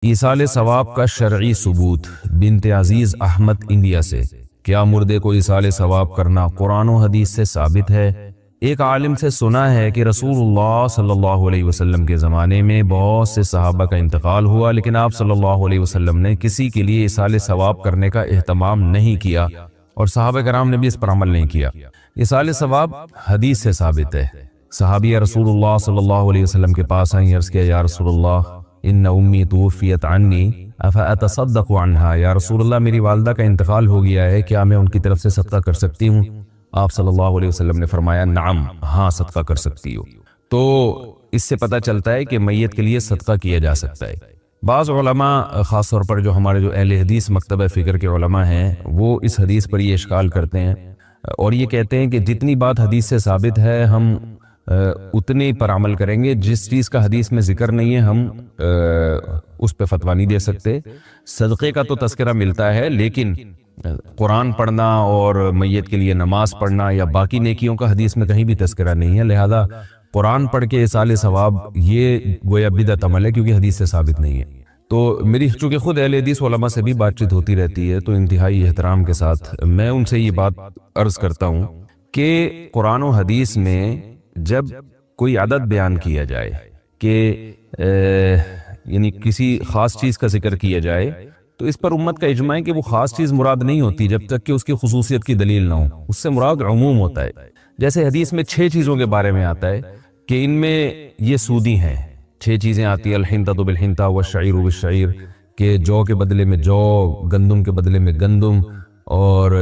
ایصال ثواب کا شرعی ثبوت۔ بنت عزیز احمد انڈیا سے، کیا مردے کو ایصال ثواب کرنا قرآن و حدیث سے ثابت ہے؟ ایک عالم سے سنا ہے کہ رسول اللہ صلی اللہ علیہ وسلم کے زمانے میں بہت سے صحابہ کا انتقال ہوا، لیکن آپ صلی اللہ علیہ وسلم نے کسی کے لیے ایصال ثواب کرنے کا اہتمام نہیں کیا، اور صحابہ کرام نے بھی اس پر عمل نہیں کیا۔ ایصال ثواب حدیث سے ثابت ہے۔ صحابیہ رسول اللہ صلی اللہ علیہ وسلم کے پاس آئیں، عرض کیا یا رسول اللہ ان امی توفیت عنی افاتصدق عنہا، یا رسول اللہ میری والدہ کا انتقال ہو گیا ہے، کیا میں ان کی طرف سے صدقہ کر سکتی ہوں؟ آپ صلی اللہ علیہ وسلم نے فرمایا نعم، ہاں صدقہ کر سکتی ہو۔ تو اس سے پتہ چلتا ہے کہ میت کے لیے صدقہ کیا جا سکتا ہے۔ بعض علماء، خاص طور پر جو ہمارے جو اہل حدیث مکتبہ فکر کے علماء ہیں، وہ اس حدیث پر یہ اشکال کرتے ہیں اور یہ کہتے ہیں کہ جتنی بات حدیث سے ثابت ہے ہم اتنے پر عمل کریں گے، جس چیز کا حدیث میں ذکر نہیں ہے ہم اس پہ فتویٰ نہیں دے سکتے۔ صدقے کا تو تذکرہ ملتا ہے، لیکن قرآن پڑھنا اور میت کے لیے نماز پڑھنا یا باقی نیکیوں کا حدیث میں کہیں بھی تذکرہ نہیں ہے، لہذا قرآن پڑھ کے ایصال ثواب یہ گویا بدعت عمل ہے، کیونکہ حدیث سے ثابت نہیں ہے۔ تو میری چونکہ خود اہل حدیث علماء سے بھی بات چیت ہوتی رہتی ہے، تو انتہائی احترام کے ساتھ میں ان سے یہ بات عرض کرتا ہوں کہ قرآن و حدیث میں جب کوئی عدد بیان کیا جائے کہ یعنی کسی خاص چیز کا ذکر کیا جائے، تو اس پر امت کا اجماع ہے کہ وہ خاص چیز مراد نہیں ہوتی جب تک کہ اس کی خصوصیت کی دلیل نہ ہو۔ اس سے مراد عموم ہوتا ہے۔ جیسے حدیث میں 6 چیزوں کے بارے میں آتا ہے کہ ان میں یہ سودی ہیں، 6 چیزیں آتی ہیں، الحنطۃ بالحنطہ والشعیر بالشعیر، کہ جو کے بدلے میں جو، گندم کے بدلے میں گندم، اور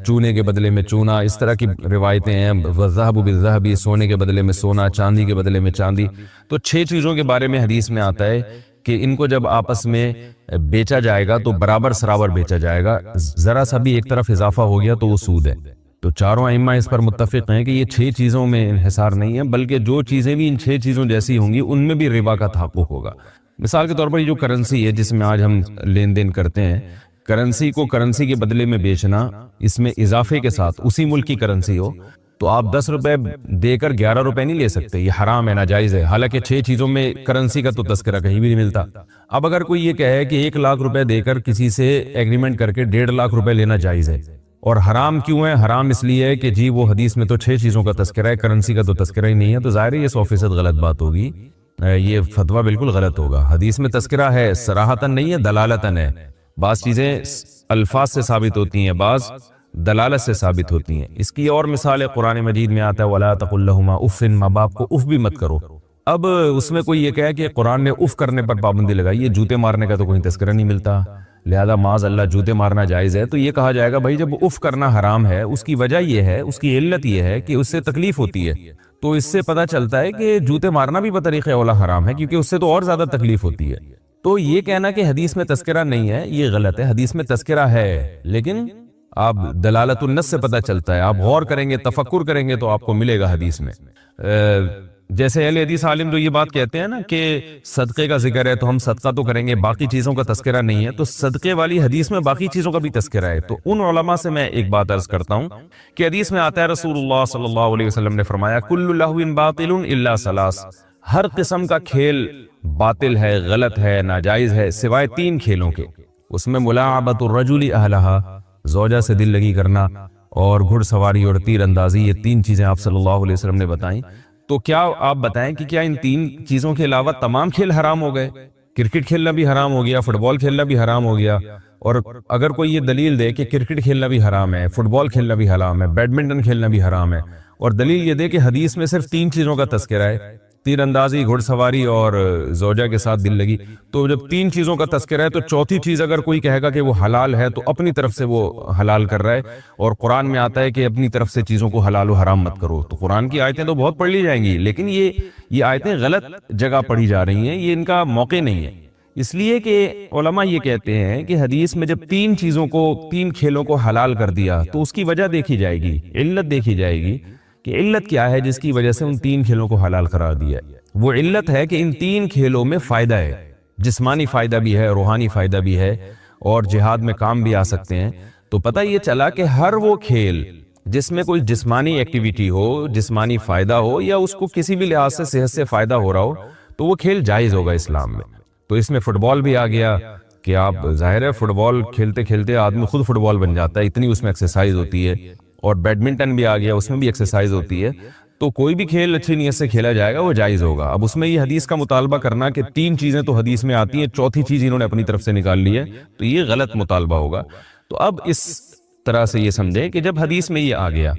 چونے کے بدلے میں چونا، اس طرح کی روایتیں ہیں۔ والذہب بالذہب، سونے کے بدلے میں سونا، چاندی کے بدلے میں چاندی۔ تو 6 چیزوں کے بارے میں حدیث میں آتا ہے کہ ان کو جب آپس میں بیچا جائے گا تو برابر سرابر بیچا جائے گا، ذرا سا بھی ایک طرف اضافہ ہو گیا تو وہ سود ہے۔ تو چاروں ائمہ اس پر متفق ہیں کہ یہ 6 چیزوں میں انحصار نہیں ہے، بلکہ جو چیزیں بھی ان 6 چیزوں جیسی ہوں گی ان میں بھی ربا کا تحقق ہوگا۔ مثال کے طور پر یہ جو کرنسی ہے جس میں آج ہم لین دین کرتے ہیں، کرنسی کو کرنسی کے بدلے میں بیچنا، اس میں اضافے کے ساتھ اسی ملک کی کرنسی ہو، تو آپ 10 روپے دے کر 11 روپے نہیں لے سکتے، یہ حرام ہے، ناجائز ہے۔ حالانکہ 6 چیزوں میں کرنسی کا تو تذکرہ کہیں بھی نہیں ملتا۔ اب اگر کوئی یہ کہے کہ 1 لاکھ روپے دے کر کسی سے ایگریمنٹ کر کے 1.5 لاکھ روپے لینا جائز ہے، اور حرام کیوں ہے؟ حرام اس لیے ہے کہ جی وہ حدیث میں تو 6 چیزوں کا تذکرہ ہے، کرنسی کا تو تذکرہ ہی نہیں ہے، تو ظاہر ہے یہ 100% غلط بات ہوگی، یہ فتویٰ بالکل غلط ہوگا۔ حدیث میں تذکرہ ہے، صراحتاً نہیں ہے، دلالتاً ہے۔ بعض چیزیں الفاظ سے ثابت ہوتی ہیں، بعض دلالت سے ثابت ہوتی ہیں۔ اس کی اور مثال قرآن مجید میں آتا ہے وَلَا تَقُلْ لَهُمَا اُفٍّ، ماں باپ کو اف بھی مت کرو۔ اب اس میں کوئی یہ کہے کہ قرآن نے اف کرنے پر پابندی لگائی ہے، جوتے مارنے کا تو کوئی تذکرہ نہیں ملتا، لہذا معاذ اللہ جوتے مارنا جائز ہے، تو یہ کہا جائے گا بھائی جب اف کرنا حرام ہے، اس کی وجہ یہ ہے، اس کی علت یہ ہے کہ اس سے تکلیف ہوتی ہے، تو اس سے پتہ چلتا ہے کہ جوتے مارنا بھی بطریق اولا حرام ہے، کیونکہ اس سے تو اور زیادہ تکلیف ہوتی ہے۔ تو یہ کہنا کہ حدیث میں تذکرہ نہیں ہے یہ غلط ہے، حدیث میں تذکرہ ہے، لیکن آپ دلالت النص سے پتہ چلتا ہے، آپ غور کریں گے، تفکر کریں گے تو آپ کو ملے گا حدیث میں۔ جیسے اہل حدیث عالم جو یہ بات کہتے ہیں نا کہ صدقے کا ذکر ہے تو ہم صدقہ تو کریں گے، باقی چیزوں کا تذکرہ نہیں ہے، تو صدقے والی حدیث میں باقی چیزوں کا بھی تذکرہ ہے۔ تو ان علماء سے میں ایک بات عرض کرتا ہوں کہ حدیث میں آتا ہے رسول اللہ صلی اللہ علیہ وسلم نے فرمایا کل لہو باطل الا ثلاث، ہر قسم کا کھیل باطل ہے، غلط ہے، ناجائز ہے، سوائے 3 کھیلوں کے۔ اس میں ملاعبۃ الرجل اہلہا، زوجہ سے دل لگی کرنا، اور گھڑ سواری اور تیر اندازی، یہ 3 چیزیں آپ صلی اللہ علیہ وسلم نے بتائیں۔ تو کیا آپ بتائیں کہ کیا ان 3 چیزوں کے علاوہ تمام کھیل حرام ہو گئے؟ کرکٹ کھیلنا بھی حرام ہو گیا، فٹ بال کھیلنا بھی حرام ہو گیا، اور اگر کوئی یہ دلیل دے کہ کرکٹ کھیلنا بھی حرام ہے، فٹ بال کھیلنا بھی حرام ہے، بیڈمنٹن کھیلنا بھی حرام ہے، اور دلیل یہ دے کہ حدیث میں صرف 3 چیزوں کا تذکرہ ہے، تیر اندازی، گھڑ سواری اور زوجہ کے ساتھ دل لگی، تو جب 3 چیزوں کا تذکرہ ہے تو چوتھی چیز اگر کوئی کہے گا کہ وہ حلال ہے تو اپنی طرف سے وہ حلال کر رہا ہے، اور قرآن میں آتا ہے کہ اپنی طرف سے چیزوں کو حلال و حرام مت کرو، تو قرآن کی آیتیں تو بہت پڑھ لی جائیں گی، لیکن یہ آیتیں غلط جگہ پڑھی جا رہی ہیں، یہ ان کا موقع نہیں ہے۔ اس لیے کہ علماء یہ کہتے ہیں کہ حدیث میں جب 3 چیزوں کو، 3 کھیلوں کو حلال کر دیا تو اس کی وجہ دیکھی جائے گی، علت دیکھی جائے گی کہ علت کیا ہے جس کی وجہ سے ان 3 کھیلوں کو حلال قرار دیا ہے۔ وہ علت ہے کہ ان 3 کھیلوں میں فائدہ ہے، جسمانی فائدہ بھی ہے، روحانی فائدہ بھی ہے، اور جہاد میں کام بھی آ سکتے ہیں۔ تو پتہ یہ چلا کہ ہر وہ کھیل جس میں کوئی جسمانی ایکٹیویٹی ہو، جسمانی فائدہ ہو، یا اس کو کسی بھی لحاظ سے صحت سے فائدہ ہو رہا ہو، تو وہ کھیل جائز ہوگا اسلام میں۔ تو اس میں فٹ بال بھی آ گیا کہ آپ ظاہر ہے فٹ بال کھیلتے کھیلتے آدمی خود فٹ بال بن جاتا ہے، اتنی اس میں ایکسرسائز ہوتی ہے، اور بیڈمنٹن بھی آ گیا، اس میں بھی ایکسرسائز ہوتی ہے. تو کوئی بھی کھیل اچھی نیت سے کھیلا جائے گا وہ جائز ہوگا. اب اس میں یہ حدیث کا مطالبہ کرنا کہ 3 چیزیں تو حدیث میں آتی ہیں، چوتھی چیز انہوں نے اپنی طرف سے نکال لی ہے، تو یہ غلط مطالبہ ہوگا. تو اب اس طرح سے یہ سمجھیں کہ جب حدیث میں یہ آ گیا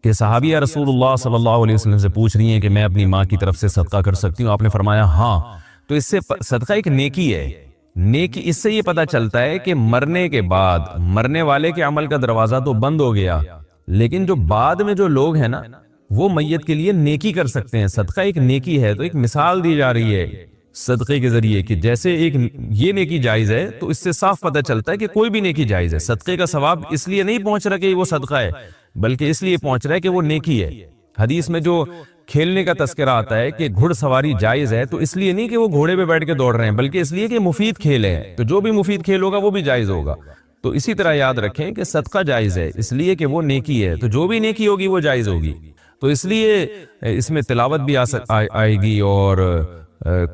کہ صحابیہ رسول اللہ صلی اللہ علیہ وسلم سے پوچھ رہی ہیں کہ میں اپنی ماں کی طرف سے صدقہ کر سکتی ہوں، آپ نے فرمایا ہاں، تو اس سے صدقہ ایک نیکی ہے. نیکی اس سے یہ پتہ چلتا ہے کہ مرنے کے بعد مرنے والے کے عمل کا دروازہ تو بند ہو گیا، لیکن جو بعد میں جو لوگ ہیں نا وہ میت کے لیے نیکی کر سکتے ہیں. صدقہ ایک نیکی ہے. تو ایک مثال دی جا رہی ہے صدقے کے ذریعے کہ جیسے ایک یہ نیکی جائز ہے، تو اس سے صاف پتہ چلتا ہے کہ کوئی بھی نیکی جائز ہے. صدقے کا ثواب اس لیے نہیں پہنچ رہا کہ وہ صدقہ ہے، بلکہ اس لیے پہنچ رہا ہے کہ وہ نیکی ہے. حدیث میں جو کھیلنے کا تذکرہ آتا ہے کہ گھڑ سواری جائز ہے، تو اس لیے نہیں کہ وہ گھوڑے پہ بیٹھ کے دوڑ رہے ہیں، بلکہ اس لیے کہ مفید کھیل ہے، تو جو بھی مفید کھیل ہوگا وہ بھی جائز ہوگا. تو اسی طرح یاد رکھیں کہ صدقہ جائز ہے اس لیے کہ وہ نیکی ہے، تو جو بھی نیکی ہوگی وہ جائز ہوگی. تو اس لیے اس میں تلاوت بھی آئے گی، اور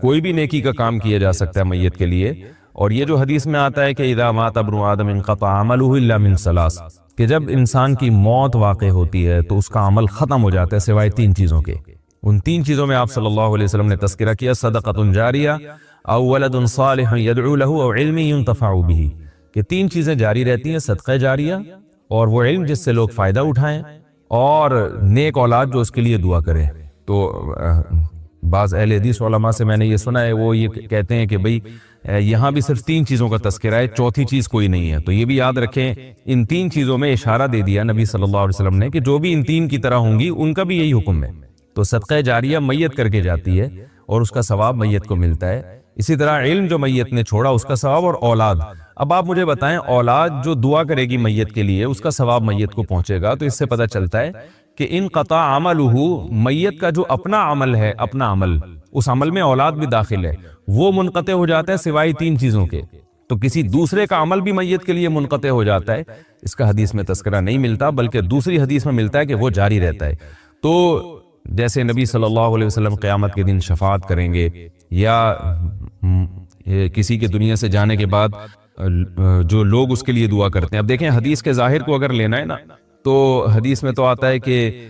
کوئی بھی نیکی کا کام کیا جا سکتا ہے میت کے لیے. اور یہ جو حدیث میں آتا ہے کہ اذا مات ابن آدم انقطع عملہ الا من ثلاث، کہ جب انسان کی موت واقع ہوتی ہے تو اس کا عمل ختم ہو جاتا ہے سوائے 3 چیزوں کے. ان 3 چیزوں میں آپ صلی اللہ علیہ وسلم نے تذکرہ کیا: صدقۃ جاریہ او ولد صالح يدعو له او علم ينتفع به، کہ 3 چیزیں جاری رہتی ہیں: صدقہ جاریہ، اور وہ علم جس سے لوگ فائدہ اٹھائیں، اور نیک اولاد جو اس کے لیے دعا کرے. تو بعض اہل حدیث علماء سے میں نے یہ سنا ہے، وہ یہ کہتے ہیں کہ بھئی یہاں بھی صرف 3 چیزوں کا تذکرہ ہے، چوتھی چیز کوئی نہیں ہے. تو یہ بھی یاد رکھیں، ان 3 چیزوں میں اشارہ دے دیا نبی صلی اللہ علیہ وسلم نے کہ جو بھی ان 3 کی طرح ہوں گی ان کا بھی یہی حکم ہے. تو صدقہ جاریہ میت کر کے جاتی ہے اور اس کا ثواب میت کو ملتا ہے. اسی طرح علم جو میت نے چھوڑا اس کا ثواب، اور اولاد. اب آپ مجھے بتائیں، اولاد جو دعا کرے گی میت کے لیے اس کا ثواب میت کو پہنچے گا. تو اس سے پتہ چلتا ہے کہ انقطع عملہ، میت کا جو اپنا عمل ہے، اپنا عمل، اس عمل میں اولاد بھی داخل ہے، وہ منقطع ہو جاتا ہے سوائے 3 چیزوں کے. تو کسی دوسرے کا عمل بھی میت کے لیے منقطع ہو جاتا ہے، اس کا حدیث میں تذکرہ نہیں ملتا، بلکہ دوسری حدیث میں ملتا ہے کہ وہ جاری رہتا ہے. تو جیسے نبی صلی اللہ علیہ وسلم قیامت کے دن شفاعت کریں گے، یا کسی کے دنیا سے جانے کے بعد جو لوگ اس کے لیے دعا کرتے ہیں. اب دیکھیں حدیث کے ظاہر کو اگر لینا ہے نا، تو حدیث میں تو آتا ہے کہ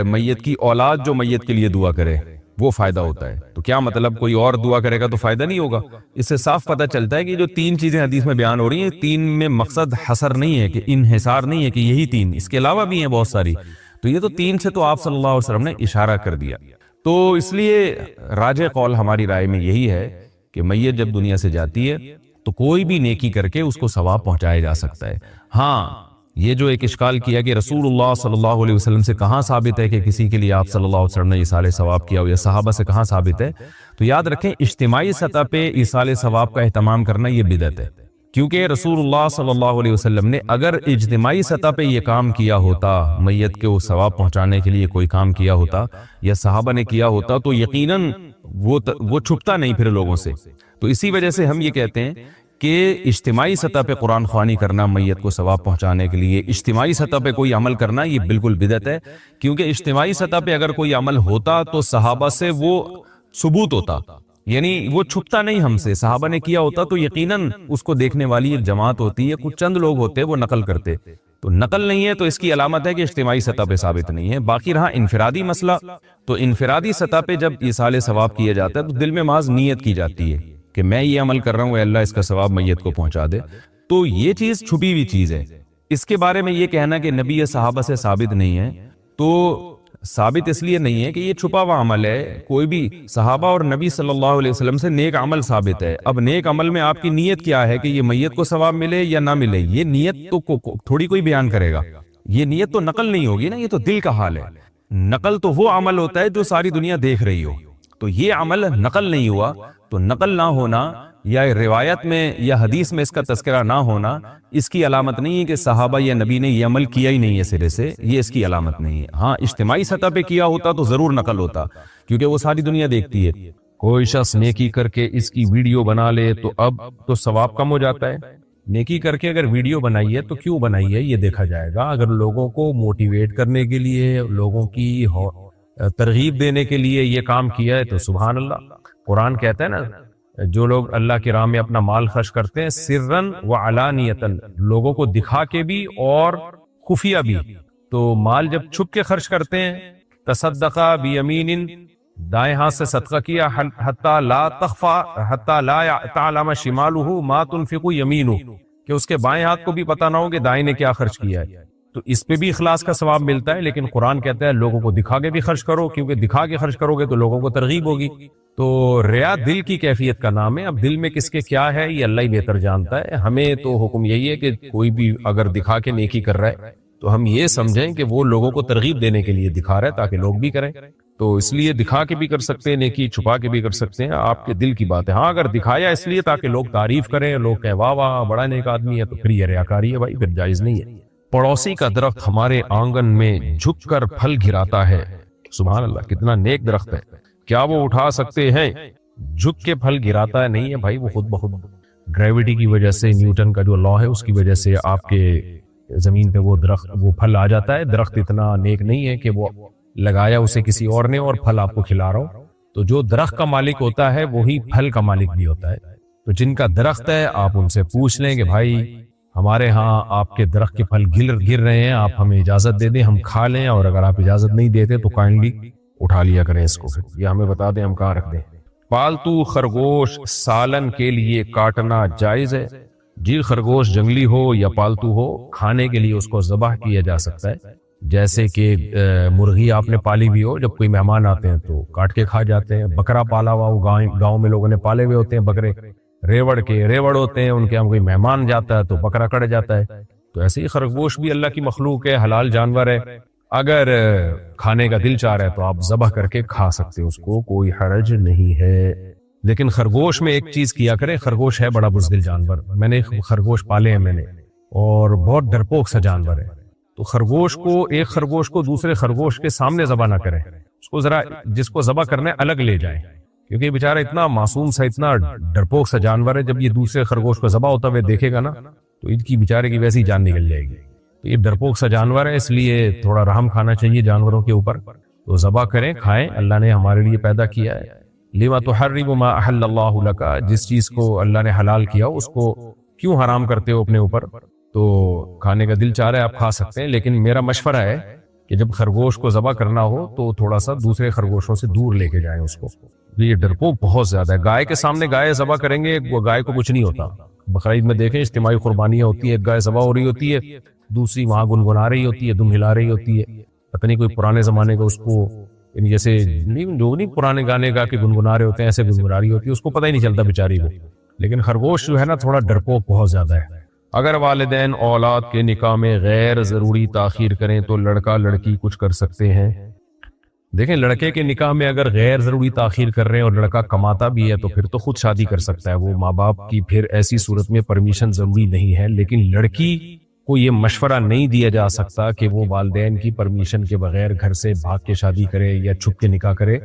میت کی اولاد جو میت کے لیے دعا کرے وہ فائدہ ہوتا ہے. تو کیا مطلب کوئی اور دعا کرے گا تو فائدہ نہیں ہوگا؟ اس سے صاف پتہ چلتا ہے کہ جو 3 چیزیں حدیث میں بیان ہو رہی ہیں، 3 میں مقصد حصر نہیں ہے، کہ انحصار نہیں ہے کہ یہی 3، اس کے علاوہ بھی ہیں بہت ساری. تو یہ تو 3 سے تو آپ صلی اللہ علیہ وسلم نے اشارہ کر دیا. تو اس لیے راجح قول ہماری رائے میں یہی ہے کہ میت جب دنیا سے جاتی ہے تو کوئی بھی نیکی کر کے اس کو ثواب پہنچایا جا سکتا ہے. ہاں، یہ جو ایک اشکال کیا کہ رسول اللہ صلی اللہ علیہ وسلم سے کہاں ثابت ہے کہ کسی کے لیے آپ صلی اللہ علیہ وسلم نے ایصال ثواب کیا ہو، یا صحابہ سے کہاں ثابت ہے؟ تو یاد رکھیں، اجتماعی سطح پہ ایصال ثواب کا اہتمام کرنا یہ بدعت ہے. کیونکہ رسول اللہ صلی اللہ علیہ وسلم نے اگر اجتماعی سطح پہ یہ کام کیا ہوتا، میت کے وہ ثواب پہنچانے کے لیے کوئی کام کیا ہوتا، یا صحابہ نے کیا ہوتا، تو یقیناً وہ چھپتا نہیں پھر لوگوں سے. تو اسی وجہ سے ہم یہ کہتے ہیں کہ اجتماعی سطح پہ قرآن خوانی کرنا میت کو ثواب پہنچانے کے لیے، اجتماعی سطح پہ کوئی عمل کرنا، یہ بالکل بدعت ہے. کیونکہ اجتماعی سطح پہ اگر کوئی عمل ہوتا تو صحابہ سے وہ ثبوت ہوتا، یعنی وہ چھپتا نہیں ہم سے. صحابہ نے کیا ہوتا تو یقیناً اس کو دیکھنے والی ایک جماعت ہوتی ہے، کچھ چند لوگ ہوتے وہ نقل کرتے. تو نقل نہیں ہے تو اس کی علامت ہے کہ اجتماعی سطح پہ ثابت نہیں ہے. باقی رہا انفرادی مسئلہ، تو انفرادی سطح پہ جب ایصال ثواب کیا جاتا ہے تو دل میں محض نیت کی جاتی ہے کہ میں یہ عمل کر رہا ہوں، اے اللہ اس کا ثواب میت کو پہنچا دے. تو یہ چیز چھپی ہوئی چیز ہے. اس کے بارے میں یہ کہنا کہ نبی یا صحابہ سے ثابت نہیں ہے، تو ثابت اس لیے نہیں ہے کہ یہ چھپا ہوا عمل ہے. کوئی بھی صحابہ اور نبی صلی اللہ علیہ وسلم سے نیک عمل ثابت ہے. اب نیک عمل میں آپ کی نیت کیا ہے کہ یہ میت کو ثواب ملے یا نہ ملے، یہ نیت تو تھوڑی کوئی بیان کرے گا. یہ نیت تو نقل نہیں ہوگی نا، یہ تو دل کا حال ہے. نقل تو وہ عمل ہوتا ہے جو ساری دنیا دیکھ رہی ہو. تو یہ عمل نقل نہیں ہوا، تو نقل نہ ہونا یا روایت میں یا حدیث میں اس کا تذکرہ نہ ہونا اس کی علامت نہیں ہے کہ صحابہ یا نبی نے یہ عمل کیا ہی نہیں ہے سرے سے. یہ اس کی علامت نہیں ہے. ہاں، اجتماعی سطح پہ کیا ہوتا تو ضرور نقل ہوتا، کیونکہ وہ ساری دنیا دیکھتی ہے. کوئی شخص نیکی کر کے اس کی ویڈیو بنا لے تو اب تو ثواب کم ہو جاتا ہے. نیکی کر کے اگر ویڈیو بنائی ہے تو کیوں بنائی ہے یہ دیکھا جائے گا. اگر لوگوں کو موٹیویٹ کرنے کے لیے، لوگوں کی ترغیب دینے کے لیے یہ کام کیا ہے تو سبحان اللہ. قرآن کہتا ہے نا جو لوگ اللہ کی راہ میں اپنا مال خرچ کرتے ہیں سرن و علانیتن، لوگوں کو دکھا کے بھی اور خفیہ بھی، تو مال جب چھپ کے خرچ کرتے ہیں، تصدقہ بیمین، دائیں ہاتھ سے صدقہ کیا، حتی لا تخفى حتی لا تعلم شمالہ ما تنفق یمینہ، کہ اس کے بائیں ہاتھ کو بھی پتہ نہ ہو کہ دائیں نے کیا خرچ کیا ہے، تو اس پہ بھی اخلاص کا ثواب ملتا ہے۔ لیکن قرآن کہتا ہے لوگوں کو دکھا کے بھی خرچ کرو، کیونکہ دکھا کے خرچ کرو گے تو لوگوں کو ترغیب ہوگی۔ تو ریا دل کی کیفیت کا نام ہے، اب دل میں کس کے کیا ہے یہ اللہ ہی بہتر جانتا ہے۔ ہمیں تو حکم یہی ہے کہ کوئی بھی اگر دکھا کے نیکی کر رہا ہے تو ہم یہ سمجھیں کہ وہ لوگوں کو ترغیب دینے کے لیے دکھا رہا ہے تاکہ لوگ بھی کریں، تو اس لیے دکھا کے بھی کر سکتے ہیں نیکی، چھپا کے بھی کر سکتے ہیں، آپ کے دل کی بات ہے۔ ہاں اگر دکھایا اس لیے تاکہ لوگ تعریف کریں، لوگ کہیں واہ واہ بڑا نیک آدمی ہے، تو پھر یہ ریاکاری ہے بھائی، پھر جائز نہیں ہے۔ پڑوسی کا درخت ہمارے آنگن میں جھک کر پھل گراتا ہے، سبحان اللہ، کتنا نیک درخت ہے، کیا وہ اٹھا سکتے ہیں؟ جھک کے پھل گراتا ہے، نہیں ہے بھائی، وہ خود بخود گریوٹی کی وجہ سے، نیوٹن کا جو لا ہے اس کی وجہ سے آپ کے زمین پہ وہ درخت وہ پھل آ جاتا ہے۔ درخت اتنا نیک نہیں ہے کہ وہ لگایا اسے کسی اور نے اور پھل آپ کو کھلا رہا ہو، تو جو درخت کا مالک ہوتا ہے وہی پھل کا مالک بھی ہوتا ہے۔ تو جن کا درخت ہے آپ ان سے پوچھ لیں کہ بھائی ہمارے ہاں آپ کے درخت کے پھل گر رہے ہیں، آپ ہمیں اجازت دے دیں ہم کھا لیں، اور اگر آپ اجازت نہیں دیتے تو کائنڈلی اٹھا لیا کریں اس کو، یہ ہمیں بتا دیں ہم کہاں رکھ دیں۔ پالتو خرگوش سالن کے لیے کاٹنا جائز ہے؟ جی، خرگوش جنگلی ہو یا پالتو ہو، کھانے کے لیے اس کو ذبح کیا جا سکتا ہے، جیسے کہ مرغی آپ نے پالی بھی ہو، جب کوئی مہمان آتے ہیں تو کاٹ کے کھا جاتے ہیں۔ بکرا پالا ہوا ہو، گاؤں میں لوگوں نے پالے ہوئے ہوتے ہیں بکرے، ریوڑ ہوتے ہیں ان کے، ہم کوئی مہمان جاتا ہے تو بکرا کٹ جاتا ہے، تو ایسے ہی خرگوش بھی اللہ کی مخلوق ہے، حلال جانور ہے، اگر کھانے کا دل چاہ رہا ہے تو آپ ذبح کر کے کھا سکتے، اس کو کوئی حرج نہیں ہے۔ لیکن خرگوش میں ایک چیز کیا کرے، خرگوش ہے بڑا بزدل جانور، میں نے خرگوش پالے ہیں میں نے، اور بہت ڈرپوک سا جانور ہے، تو خرگوش کو ایک خرگوش کو دوسرے خرگوش کے سامنے ذبح نہ کریں، اس کو ذرا جس کو ذبح کرنا ہے الگ لے جائیں، کیونکہ بیچارہ اتنا معصوم سا اتنا ڈرپوک سا جانور ہے، جب یہ دوسرے خرگوش کو ذبح ہوتا ہوئے دیکھے گا نا تو ان کی بیچارے کی ویسی جان نکل جائے گی۔ تو یہ ڈرپوک سا جانور ہے، اس لیے تھوڑا رحم کھانا چاہیے جانوروں کے اوپر، تو ذبح کریں، کھائیں، اللہ نے ہمارے لیے پیدا کیا ہے۔ لما تحرم ما احل اللہ لک، جس چیز کو اللہ نے حلال کیا اس کو کیوں حرام کرتے ہو اپنے اوپر؟ تو کھانے کا دل چاہ رہا ہے آپ کھا سکتے ہیں، لیکن میرا مشورہ ہے کہ جب خرگوش کو ذبح کرنا ہو تو تھوڑا سا دوسرے خرگوشوں سے دور لے کے جائیں اس کو، یہ ڈرپوک بہت زیادہ ہے۔ گائے کے سامنے گائے ذبح کریں گے، وہ گائے کو کچھ نہیں ہوتا، بقرعید میں دیکھیں اجتماعی قربانیاں ہوتی ہے، ایک گائے ذبح ہو رہی ہوتی ہے، دوسری وہاں گنگنا رہی ہوتی ہے، دم ہلا رہی ہوتی ہے، پتہ نہیں کوئی پرانے زمانے کا اس کو جیسے نہیں پرانے گانے گا کے گنگنا رہے ہوتے ہیں، ایسے گنگنا رہی ہوتی ہے، اس کو پتہ ہی نہیں چلتا بیچاری کو۔ لیکن خرگوش جو ہے نا تھوڑا ڈرپوک بہت زیادہ ہے۔ اگر والدین اولاد کے نکاح میں غیر ضروری تاخیر کریں تو لڑکا لڑکی کچھ کر سکتے ہیں؟ دیکھیں، لڑکے کے نکاح میں اگر غیر ضروری تاخیر کر رہے ہیں اور لڑکا کماتا بھی ہے تو پھر تو خود شادی کر سکتا ہے، وہ ماں باپ کی پھر ایسی صورت میں پرمیشن ضروری نہیں ہے۔ لیکن لڑکی کو یہ مشورہ نہیں دیا جا سکتا کہ وہ والدین کی پرمیشن کے بغیر گھر سے بھاگ کے شادی کرے یا چھپ کے نکاح کرے۔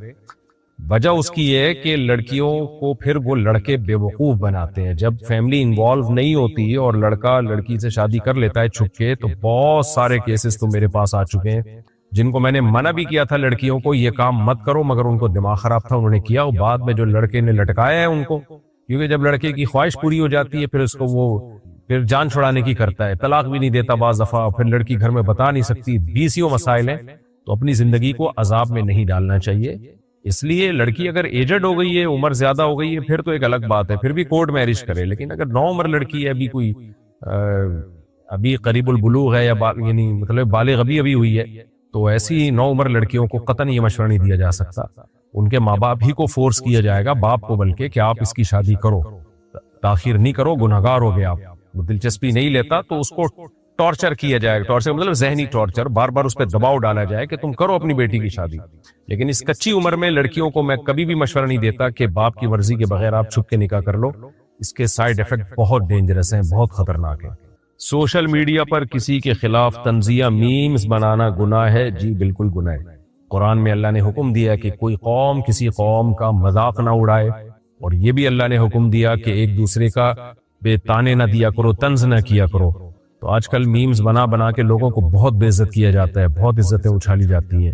وجہ اس کی یہ ہے کہ لڑکیوں کو پھر وہ لڑکے بے وقوف بناتے ہیں، جب فیملی انوالو نہیں ہوتی اور لڑکا لڑکی سے شادی کر لیتا ہے چھپ کے، تو بہت سارے کیسز تو میرے پاس آ چکے ہیں جن کو میں نے منع بھی کیا تھا لڑکیوں کو یہ کام مت کرو، مگر ان کو دماغ خراب تھا، انہوں نے کیا، اور بعد میں جو لڑکے نے لٹکایا ہے ان کو، کیونکہ جب لڑکے کی خواہش پوری ہو جاتی ہے پھر اس کو وہ پھر جان چھڑانے کی کرتا ہے، طلاق بھی نہیں دیتا بعض دفعہ، پھر لڑکی گھر میں بتا نہیں سکتی، 20 مسائل ہیں، تو اپنی زندگی کو عذاب میں نہیں ڈالنا چاہیے۔ اس لیے لڑکی اگر ایجڈ ہو گئی ہے، عمر زیادہ ہو گئی ہے، پھر تو ایک الگ بات ہے، پھر بھی کورٹ میرج کرے، لیکن اگر نو عمر لڑکی ہے، ابھی کوئی ابھی قریب البلوغ ہے یا یعنی مطلب بالغ ابھی ہوئی ہے، تو ایسی نو عمر لڑکیوں کو قطعاً یہ مشورہ نہیں دیا جا سکتا، ان کے ماں باپ ہی کو فورس کیا جائے گا، باپ کو بلکہ، کہ آپ اس کی شادی کرو، تاخیر نہیں کرو، گنہگار ہو گئے آپ، وہ دلچسپی نہیں لیتا تو اس کو ٹارچر کیا جائے گا، ٹارچر مطلب ذہنی ٹارچر، بار بار اس پہ دباؤ ڈالا جائے کہ تم کرو اپنی بیٹی کی شادی۔ لیکن اس کچی عمر میں لڑکیوں کو میں کبھی بھی مشورہ نہیں دیتا کہ باپ کی مرضی کے بغیر آپ چھپ کے نکاح کر لو، اس کے سائیڈ ایفیکٹ بہت ڈینجرس ہیں، بہت خطرناک ہیں۔ سوشل میڈیا پر کسی کے خلاف طنزیہ میمز بنانا گناہ ہے؟ جی بالکل گناہ ہے۔ قرآن میں اللہ نے حکم دیا کہ کوئی قوم کسی قوم کا مذاق نہ اڑائے، اور یہ بھی اللہ نے حکم دیا کہ ایک دوسرے کا بے تانے نہ دیا کرو، طنز نہ کیا کرو۔ تو آج کل میمز بنا کے لوگوں کو بہت بے عزت کیا جاتا ہے، بہت عزتیں اچھالی جاتی ہیں،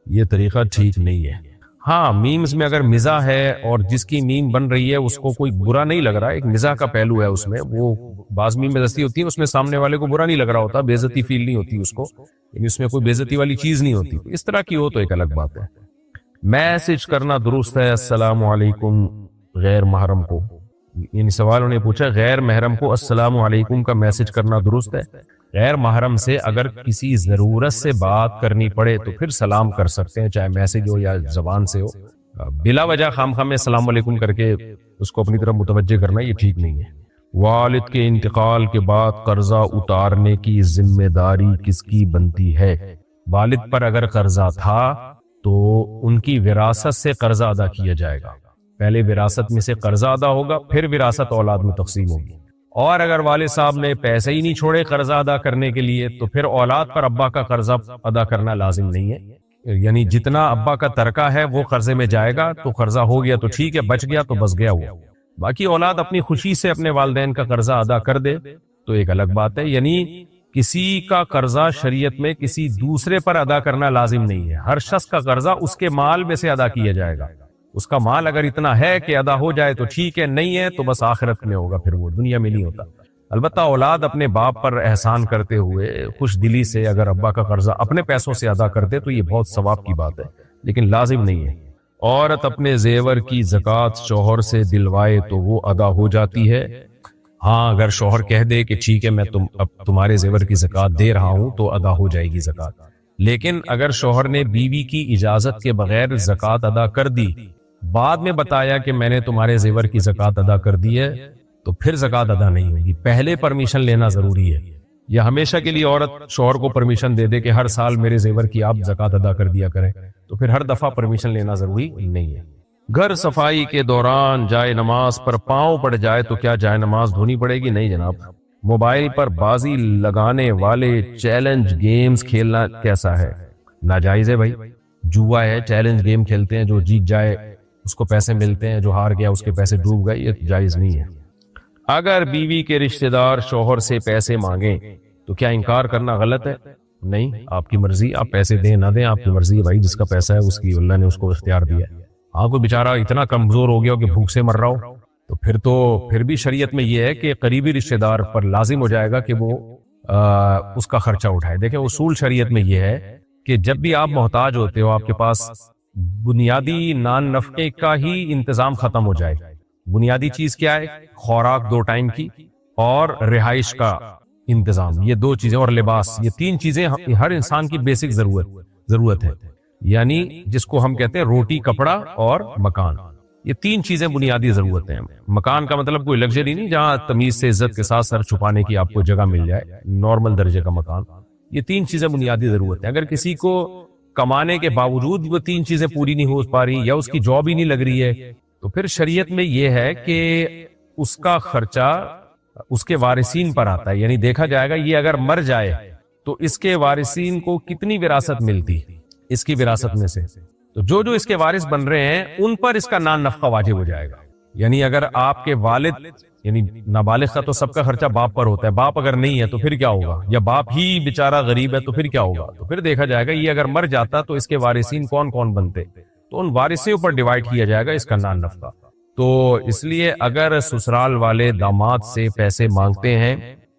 یہ طریقہ ٹھیک نہیں ہے۔ ہاں میمز میں اگر مزاح ہے اور جس کی میم بن رہی ہے اس کو کوئی برا نہیں لگ رہا، ایک مزاح کا پہلو ہے اس میں، وہ بعض میم میں دستی ہوتی ہے اس میں سامنے والے کو برا نہیں لگ رہا ہوتا، بے عزتی فیل نہیں ہوتی اس کو، یعنی اس میں کوئی بے عزتی والی چیز نہیں ہوتی، اس طرح کی ہو تو ایک الگ بات ہے۔ میسج کرنا درست ہے السلام علیکم غیر محرم کو، یعنی سوال انہوں نے پوچھا غیر محرم کو السلام علیکم کا میسج کرنا درست ہے؟ غیر محرم سے اگر کسی ضرورت سے بات کرنی پڑے تو پھر سلام کر سکتے ہیں، چاہے میسج ہو یا زبان سے ہو، بلا وجہ خام خام میں السلام علیکم کر کے اس کو اپنی طرف متوجہ کرنا یہ ٹھیک نہیں ہے۔ والد کے انتقال کے بعد قرضہ اتارنے کی ذمہ داری کس کی بنتی ہے؟ والد پر اگر قرضہ تھا تو ان کی وراثت سے قرضہ ادا کیا جائے گا، پہلے وراثت میں سے قرضہ ادا ہوگا پھر وراثت اولاد میں تقسیم ہوگی، اور اگر والد صاحب نے پیسے ہی نہیں چھوڑے قرضہ ادا کرنے کے لیے تو پھر اولاد پر ابا کا قرضہ ادا کرنا لازم نہیں ہے، یعنی جتنا ابا کا ترکہ ہے وہ قرضے میں جائے گا، تو قرضہ ہو گیا تو ٹھیک ہے، بچ گیا تو بس گیا ہوا، باقی اولاد اپنی خوشی سے اپنے والدین کا قرضہ ادا کر دے تو ایک الگ بات ہے۔ یعنی کسی کا قرضہ شریعت میں کسی دوسرے پر ادا کرنا لازم نہیں ہے، ہر شخص کا قرضہ اس کے مال میں سے ادا کیا جائے گا، اس کا مال اگر اتنا ہے کہ ادا ہو جائے تو ٹھیک ہے، نہیں ہے تو بس آخرت میں ہوگا، پھر وہ دنیا میں نہیں ہوتا۔ البتہ اولاد اپنے باپ پر احسان کرتے ہوئے خوش دلی سے اگر ابا کا قرضہ اپنے پیسوں سے ادا کر دے تو یہ بہت ثواب کی بات ہے، لیکن لازم نہیں ہے۔ عورت اپنے زیور کی زکوٰۃ شوہر سے دلوائے تو وہ ادا ہو جاتی ہے؟ ہاں اگر شوہر کہہ دے کہ ٹھیک ہے میں اب تمہارے زیور کی زکوٰۃ دے رہا ہوں تو ادا ہو جائے گی زکوٰۃ، لیکن اگر شوہر نے بیوی کی اجازت کے بغیر زکوٰۃ ادا کر دی، بعد میں بتایا کہ میں نے تمہارے زیور کی زکوٰۃ ادا کر دی ہے، تو پھر زکوٰۃ ادا نہیں ہوگی، پہلے پرمیشن لینا ضروری ہے، یا ہمیشہ کے لیے عورت شوہر کو پرمیشن دے دے کہ ہر سال میرے زیور کی آپ زکوٰۃ ادا کر دیا کریں، تو پھر ہر دفعہ پرمیشن لینا ضروری نہیں ہے۔ گھر صفائی کے دوران جائے نماز پر پاؤں پڑ جائے تو کیا جائے نماز دھونی پڑے گی؟ نہیں جناب۔ موبائل پر بازی لگانے والے چیلنج گیمز کھیلنا کیسا ہے؟ ناجائز ہے بھائی، جوا ہے، چیلنج گیم کھیلتے ہیں، جو جیت جائے اس کو پیسے ملتے ہیں، جو ہار گیا اس کے پیسے ڈوب گئے، یہ جائز نہیں ہے۔ اگر بیوی کے رشتہ دار شوہر سے پیسے مانگیں تو کیا انکار کرنا غلط ہے؟ نہیں، آپ کی مرضی، آپ پیسے دیں نہ دیں آپ کی مرضی ہے بھائی، جس کا پیسہ ہے اس کی اللہ نے اس کو اختیار دیا ہے۔ ہاں کوئی بیچارہ اتنا کمزور ہو گیا ہو کہ بھوک سے مر رہا ہو تو پھر بھی شریعت میں یہ ہے کہ قریبی رشتہ دار پر لازم ہو جائے گا کہ وہ اس کا خرچہ اٹھائے۔ دیکھیں اصول شریعت میں یہ ہے کہ جب بھی آپ محتاج ہوتے ہو، آپ کے پاس بنیادی نان نفقے کا ہی انتظام ختم ہو جائے، بنیادی چیز کیا ہے؟ خوراک 2 ٹائم کی اور رہائش کا انتظام، یہ 2 چیزیں، اور لباس، یہ 3 چیزیں ہر انسان کی بیسک ضرورت ہے، یعنی جس کو ہم کہتے ہیں روٹی، کپڑا اور مکان، یہ 3 چیزیں بنیادی ضرورتیں ہیں۔ مکان کا مطلب کوئی لگژری نہیں جہاں تمیز سے عزت کے ساتھ سر چھپانے کی آپ کو جگہ مل جائے، نارمل درجے کا مکان، یہ 3 چیزیں بنیادی ضرورت ہیں۔ اگر کسی کو کمانے کے باوجود وہ 3 چیزیں پوری نہیں ہو پا رہی یا اس کی جاب ہی نہیں لگ رہی ہے تو پھر شریعت میں یہ ہے کہ اس کا خرچہ اس کے وارثین پر آتا ہے، یعنی دیکھا جائے گا یہ اگر مر جائے تو اس کے وارثین کو کتنی وراثت ملتی اس کی وراثت میں سے، تو جو اس کے وارث بن رہے ہیں ان پر اس کا نان نفقہ واجب ہو جائے گا۔ یعنی اگر آپ کے والد، یعنی نابالغ کا تو سب کا خرچہ باپ پر ہوتا ہے، باپ اگر نہیں ہے تو پھر کیا ہوگا، یا باپ ہی بیچارہ غریب ہے تو پھر کیا ہوگا، تو پھر دیکھا جائے گا یہ اگر مر جاتا تو اس کے وارثین کون کون بنتے، تو ان وارثوں پر ڈیوائیڈ کیا جائے گا اس کا نان نفقہ۔ تو اس لیے اگر سسرال والے داماد سے پیسے مانگتے ہیں،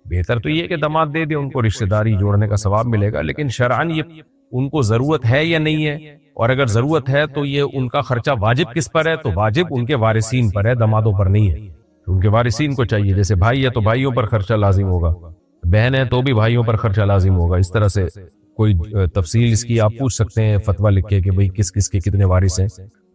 بہتر تو یہ کہ داماد دے دے، ان کو رشتہ داری جوڑنے کا ثواب ملے گا، لیکن شرعاً یہ ان کو ضرورت ہے یا نہیں ہے، اور اگر ضرورت ہے تو یہ ان کا خرچہ واجب کس پر ہے، تو واجب ان کے وارثین پر ہے، دامادوں پر نہیں ہے، ان کے وارثین کو چاہیے، جیسے بھائی ہے تو بھائیوں پر خرچہ لازم ہوگا، بہن ہے تو بھی بھائیوں پر خرچہ لازم ہوگا، اس طرح سے کوئی تفصیل اس کی آپ پوچھ سکتے ہیں فتویٰ لکھ کے کہ بھئی کس کس کے کتنے وارث ہیں،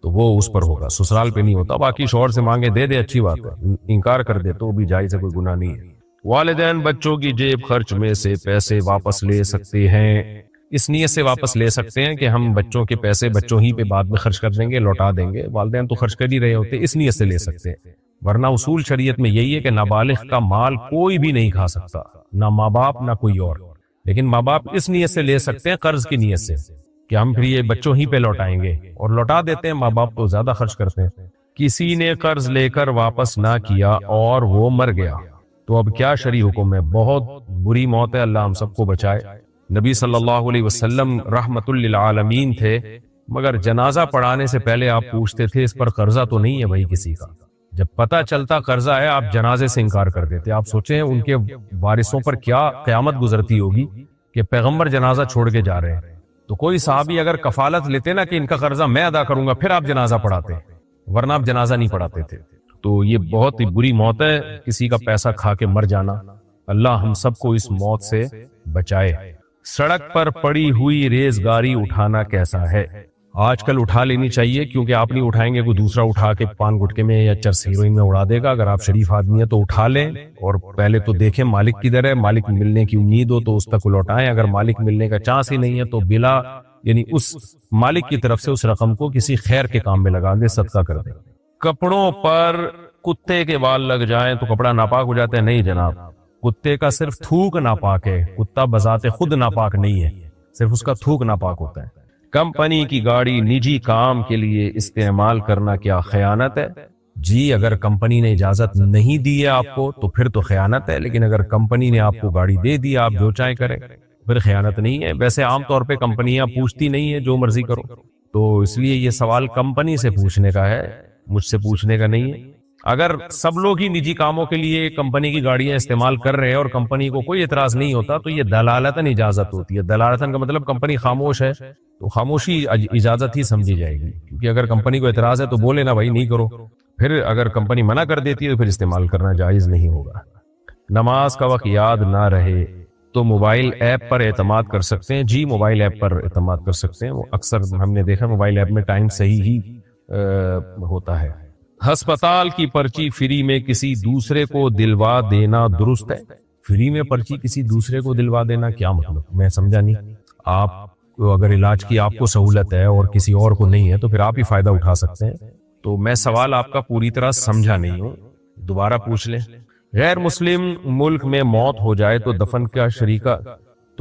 تو وہ اس پر ہوگا، سسرال پہ نہیں ہوتا۔ باقی شوہر سے مانگے دے دے، اچھی بات ہے، انکار کر دے تو بھی جائز ہے، کوئی گناہ نہیں ہے۔ والدین بچوں کی جیب خرچ میں سے پیسے واپس لے سکتے ہیں؟ اس نیت سے واپس لے سکتے ہیں کہ ہم بچوں کے پیسے بچوں ہی پہ بعد میں خرچ کر دیں گے، لوٹا دیں گے، والدین تو خرچ کر ہی رہے ہوتے، اس نیت سے لے سکتے ہیں، ورنہ اصول شریعت میں یہی ہے کہ نابالغ کا مال کوئی بھی نہیں کھا سکتا، نہ ماں باپ نہ کوئی اور، لیکن ماں باپ اس نیت سے لے سکتے ہیں، قرض کی نیت سے کہ ہم پھر یہ بچوں ہی پہ لوٹائیں گے، اور لوٹا دیتے ہیں، ماں باپ تو زیادہ خرچ کرتے ہیں۔ کسی نے قرض لے کر واپس نہ کیا اور وہ مر گیا تو اب کیا شرعی حکم ہے؟ بہت بری موت ہے، اللہ ہم سب کو بچائے۔ نبی صلی اللہ علیہ وسلم رحمت للعالمین تھے، مگر جنازہ پڑھانے سے پہلے آپ پوچھتے تھے اس پر قرضہ تو نہیں ہے بھائی کسی کا؟ جب پتہ چلتا قرضہ ہے آپ جنازے سے انکار کر دیتے۔ آپ سوچیں ان کے وارثوں پر کیا قیامت گزرتی ہوگی کہ پیغمبر جنازہ چھوڑ کے جا رہے ہیں۔ تو کوئی صحابی اگر کفالت لیتے نا کہ ان کا قرضہ میں ادا کروں گا پھر آپ جنازہ پڑھاتے، ورنہ آپ جنازہ نہیں پڑھاتے تھے۔ تو یہ بہت ہی بری موت ہے، کسی کا پیسہ کھا کے مر جانا۔ اللہ ہم سب کو اس موت سے بچائے۔ سڑک پر پڑی ہوئی ریز گاری اٹھانا کیسا ہے؟ آج کل اٹھا لینی چاہیے، کیونکہ آپ نہیں اٹھائیں گے کوئی دوسرا اٹھا کے پان گٹکے میں یا چرس ہیروئن میں اڑا دے گا۔ اگر آپ شریف آدمی ہیں تو اٹھا لیں، اور پہلے تو دیکھیں مالک کدھر ہے، مالک ملنے کی امید ہو تو اس تک لوٹائیں۔ اگر مالک ملنے کا چانس ہی نہیں ہے تو بلا یعنی اس مالک کی طرف سے اس رقم کو کسی خیر کے کام میں لگا دیں، صدقہ کر دیں۔ کپڑوں پر کتے کے بال لگ جائیں تو کپڑا ناپاک ہو جاتا ہے؟ نہیں جناب، کتے کا صرف تھوک ناپاک ہے، کتا بذات خود ناپاک نہیں ہے، صرف اس کا تھوک ناپاک ہوتا ہے۔ کمپنی کی گاڑی نجی کام کے لیے استعمال کرنا کیا خیانت ہے؟ جی اگر کمپنی نے اجازت نہیں دی ہے آپ کو تو پھر تو خیانت ہے، لیکن اگر کمپنی نے آپ کو گاڑی دے دی، آپ جو چاہیں کریں، پھر خیانت نہیں ہے۔ ویسے عام طور پہ کمپنیاں پوچھتی نہیں ہے، جو مرضی کرو، تو اس لیے یہ سوال کمپنی سے پوچھنے کا ہے، مجھ سے پوچھنے کا نہیں ہے۔ اگر سب لوگ ہی نجی کاموں کے لیے کمپنی کی گاڑیاں استعمال کر رہے ہیں اور کمپنی کو کوئی اعتراض نہیں ہوتا تو یہ دلالتاً اجازت ہوتی ہے۔ دلالتاً کا مطلب کمپنی خاموش ہے تو خاموشی اجازت ہی سمجھی جائے گی، کیونکہ اگر کمپنی کو اعتراض ہے تو بولے نا بھائی نہیں کرو، پھر اگر کمپنی منع کر دیتی ہے تو پھر استعمال کرنا جائز نہیں ہوگا۔ نماز کا وقت یاد نہ رہے تو موبائل ایپ پر اعتماد کر سکتے ہیں؟ جی موبائل ایپ پر اعتماد کر سکتے ہیں، وہ اکثر ہم نے دیکھا موبائل ایپ میں ٹائم صحیح ہی ہوتا ہے۔ ہسپتال کی پرچی فری میں کسی دوسرے کو دلوا دینا درست ہے؟ فری میں پرچی کسی دوسرے کو دلوا دینا کیا مطلب؟ میں سمجھا نہیں۔ آپ اگر علاج کی آپ کو سہولت ہے اور کسی اور کو نہیں ہے تو پھر آپ ہی فائدہ اٹھا سکتے ہیں۔ تو میں سوال آپ کا پوری طرح سمجھا نہیں ہوں، دوبارہ پوچھ لیں۔ غیر مسلم ملک میں موت ہو جائے تو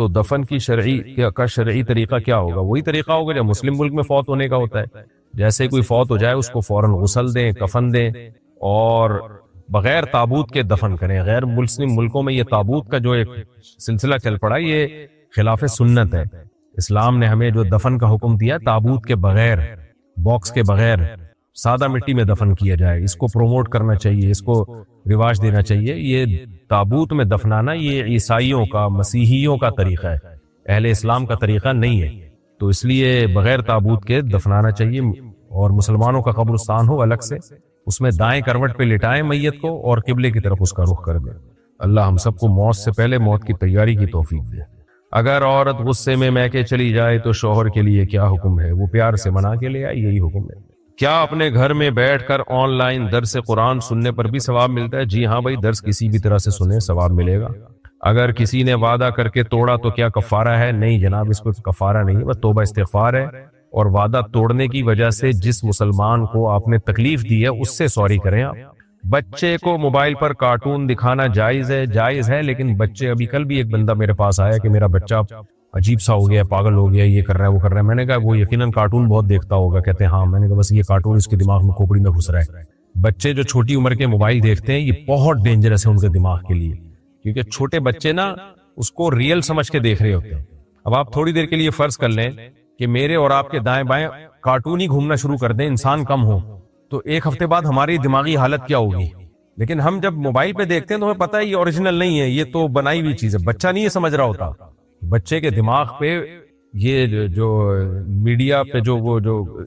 دفن کی شرعی طریقہ کیا ہوگا؟ وہی طریقہ ہوگا جو مسلم ملک میں فوت ہونے کا ہوتا ہے۔ جیسے کوئی فوت ہو جائے اس کو فوراً غسل دیں، کفن دیں اور بغیر تابوت کے دفن کریں۔ غیر مسلم ملکوں میں یہ تابوت کا جو ایک سلسلہ چل پڑا یہ خلاف سنت ہے۔ اسلام نے ہمیں جو دفن کا حکم دیا تابوت کے بغیر، باکس کے بغیر، سادہ مٹی میں دفن کیا جائے، اس کو پروموٹ کرنا چاہیے، اس کو رواج دینا چاہیے۔ یہ تابوت میں دفنانا یہ عیسائیوں کا، مسیحیوں کا طریقہ ہے، اہل اسلام کا طریقہ نہیں ہے، تو اس لیے بغیر تابوت کے دفنانا چاہیے۔ اور مسلمانوں کا قبرستان ہو الگ سے، اس میں دائیں کروٹ پہ لٹائیں میت کو اور قبلے کی طرف اس کا رخ کر دیں۔ اللہ ہم سب کو موت سے پہلے موت کی تیاری کی توفیق دے۔ اگر عورت غصے میں میکے چلی جائے تو شوہر کے لیے کیا حکم ہے؟ وہ پیار سے منا کے لے آئے، یہی حکم ہے۔ کیا اپنے گھر میں بیٹھ کر آن لائن درس قرآن سننے پر بھی ثواب ملتا ہے؟ جی ہاں بھائی، درس کسی بھی طرح سے سنیں ثواب ملے گا۔ اگر کسی نے وعدہ کر کے توڑا تو کیا کفارہ ہے؟ نہیں جناب، اس کو کفارہ نہیں ہے، بس توبہ استغفار ہے، اور وعدہ توڑنے کی وجہ سے جس مسلمان کو آپ نے تکلیف دی ہے اس سے سوری کریں آپ۔ بچے کو موبائل پر کارٹون دکھانا جائز ہے؟ جائز ہے، لیکن بچے، ابھی کل بھی ایک بندہ میرے پاس آیا کہ میرا بچہ عجیب سا ہو گیا، پاگل ہو گیا، یہ کر رہا ہے وہ کر رہا ہے۔ میں نے کہا وہ یقیناً کارٹون بہت دیکھتا ہوگا۔ کہتے ہیں ہاں۔ میں نے کہا بس یہ کارٹون اس کے دماغ میں کھوپڑی میں گھس رہا ہے۔ بچے جو چھوٹی عمر کے موبائل دیکھتے ہیں یہ بہت ڈینجرس ہے ان کے دماغ کے لیے، کیونکہ چھوٹے بچے نا اس کو ریئل سمجھ کے دیکھ رہے ہوتے ہیں۔ اب آپ تھوڑی دیر کے لیے فرض کر لیں کہ میرے اور آپ کے دائیں بائیں کارٹون ہی گھومنا شروع کر دیں، انسان کم ہو، تو ایک ہفتے بعد ہماری دماغی حالت کیا ہوگی؟ لیکن ہم جب موبائل پہ دیکھتے ہیں تو ہمیں پتہ ہے یہ اوریجنل نہیں ہے، یہ تو بنائی ہوئی چیز ہے۔ بچہ نہیں یہ سمجھ رہا ہوتا، بچے کے دماغ پہ یہ جو میڈیا پہ جو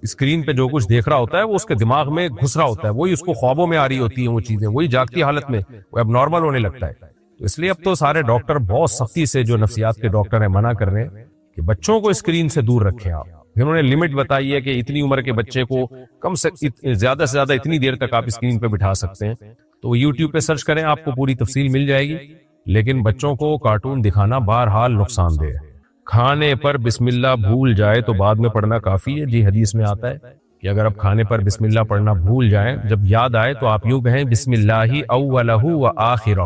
اسکرین پہ جو کچھ دیکھ رہا ہوتا ہے وہ اس کے دماغ میں گھس رہا ہوتا ہے، وہی اس کو خوابوں میں آ رہی ہوتی ہیں وہ چیزیں، وہی جاگتی حالت میں وہ اب نارمل ہونے لگتا ہے۔ تو اس لیے اب تو سارے ڈاکٹر بہت سختی سے، جو نفسیات کے ڈاکٹر ہیں، منع کر رہے ہیں کہ بچوں کو اسکرین سے دور رکھیں آپ۔ انہوں نے لمٹ بتائی ہے کہ اتنی عمر کے بچے کو کم سے زیادہ اتنی دیر تک آپ اسکرین پہ بٹھا سکتے ہیں، تو یوٹیوب پہ سرچ کریں آپ کو پوری تفصیل مل جائے گی۔ لیکن بچوں کو کارٹون دکھانا بہرحال نقصان دہ ہے۔ کھانے پر بسم اللہ بھول جائے تو بعد میں پڑھنا کافی ہے؟ جی حدیث میں آتا ہے کہ اگر آپ کھانے پر بسم اللہ پڑھنا بھول جائیں، جب یاد آئے تو آپ یوں کہیں بسم اللہ اولہ و آخرہ،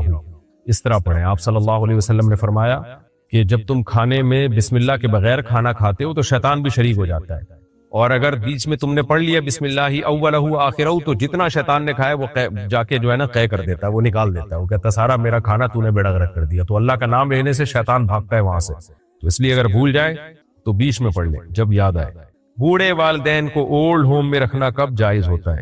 اس طرح پڑھیں۔ آپ صلی اللہ علیہ وسلم نے فرمایا کہ جب تم کھانے میں بسم اللہ کے بغیر کھانا کھاتے ہو تو شیطان بھی شریک ہو جاتا ہے، اور اگر بیچ میں تم نے پڑھ لیا بسم اللہ اولہ و آخرہ تو جتنا شیطان نے کھایا وہ جا کے جو ہے نا قے کر دیتا ہے، وہ نکال دیتا ہے، وہ کہتا ہے سارا میرا کھانا تو نے بیڑا غرق کر دیا۔ تو اللہ کا نام لینے سے شیطان بھاگتا ہے وہاں سے، تو اس لیے اگر بھول جائے تو بیچ میں پڑھ لیں جب یاد آئے۔ بوڑھے والدین کو اولڈ ہوم میں رکھنا کب جائز ہوتا ہے؟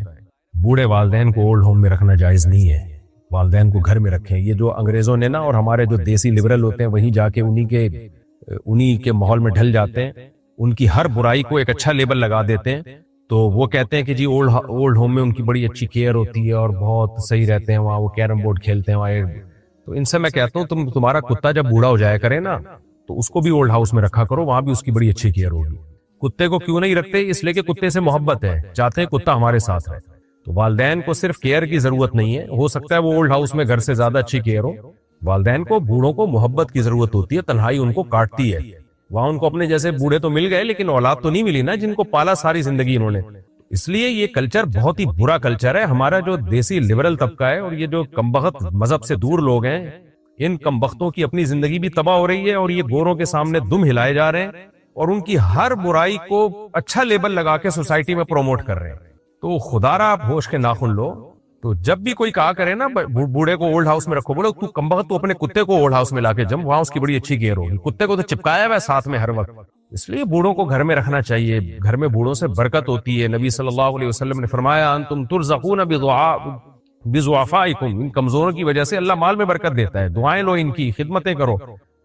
بوڑھے والدین کو اولڈ ہوم میں رکھنا جائز نہیں ہے، والدین کو گھر میں رکھیں۔ یہ جو انگریزوں نے نا، اور ہمارے جو دیسی لبرل ہوتے ہیں وہیں جا کے انہی کے ماحول میں ڈھل جاتے ہیں، ان کی ہر برائی کو ایک اچھا لیبل لگا دیتے ہیں۔ تو وہ کہتے ہیں کہ جی اولڈ ہوم میں ان کی بڑی اچھی کیئر ہوتی ہے اور بہت صحیح رہتے ہیں وہاں، وہ کیرم بورڈ کھیلتے ہیں وہاں۔ تو ان سے میں کہتا ہوں تمہارا کتا جب بوڑھا ہو جایا کرے نا تو اس کو بھی اولڈ ہاؤس میں رکھا کرو، وہاں بھی اس کی بڑی اچھی کیئر ہوگی۔ کتے کو کیوں نہیں رکھتے؟ اس لیے کہ کتے سے محبت ہے، چاہتے ہیں کتا ہمارے ساتھ رہے۔ تو والدین کو صرف کیئر کی ضرورت نہیں ہے، ہو سکتا ہے وہ اولڈ ہاؤس میں گھر سے زیادہ اچھی کیئر ہو۔ والدین کو، بوڑھوں کو محبت کی ضرورت ہوتی ہے، تنہائی ان کو کاٹتی ہے۔ وہاں ان کو اپنے جیسے بوڑھے تو مل گئے لیکن اولاد تو نہیں ملی نا جن کو پالا ساری زندگی انہوں نے۔ اس لیے یہ کلچر بہت ہی برا کلچر ہے ہمارا، جو دیسی لبرل طبقہ ہے اور یہ جو کمبخت مذہب سے دور لوگ ہیں، ان کمبختوں کی اپنی زندگی بھی تباہ ہو رہی ہے اور یہ گوروں کے سامنے دم ہلائے جا رہے ہیں اور ان کی ہر برائی کو اچھا لیبل لگا کے سوسائٹی میں پروموٹ کر رہے ہیں۔ تو خدا را آپ ہوش کے ناخن لو۔ تو جب بھی کوئی کہا کرے نا بوڑھے کو اولڈ ہاؤس میں رکھو، بولو تو کمبخت تو اپنے کتے کو اولڈ ہاؤس میں لا کے جم، وہاں اس کی بڑی اچھی کیئر ہوگی۔ کتے کو تو چپکایا ہوا ہے ساتھ میں ہر وقت۔ اس لیے بوڑھوں کو گھر میں رکھنا چاہیے، گھر میں بوڑھوں سے برکت ہوتی ہے۔ نبی صلی اللہ علیہ وسلم نے فرمایا انتم ترزقون بضعفائکم، ان کمزوروں کی وجہ سے اللہ مال میں برکت دیتا ہے، دعائیں لو، ان کی خدمتیں کرو۔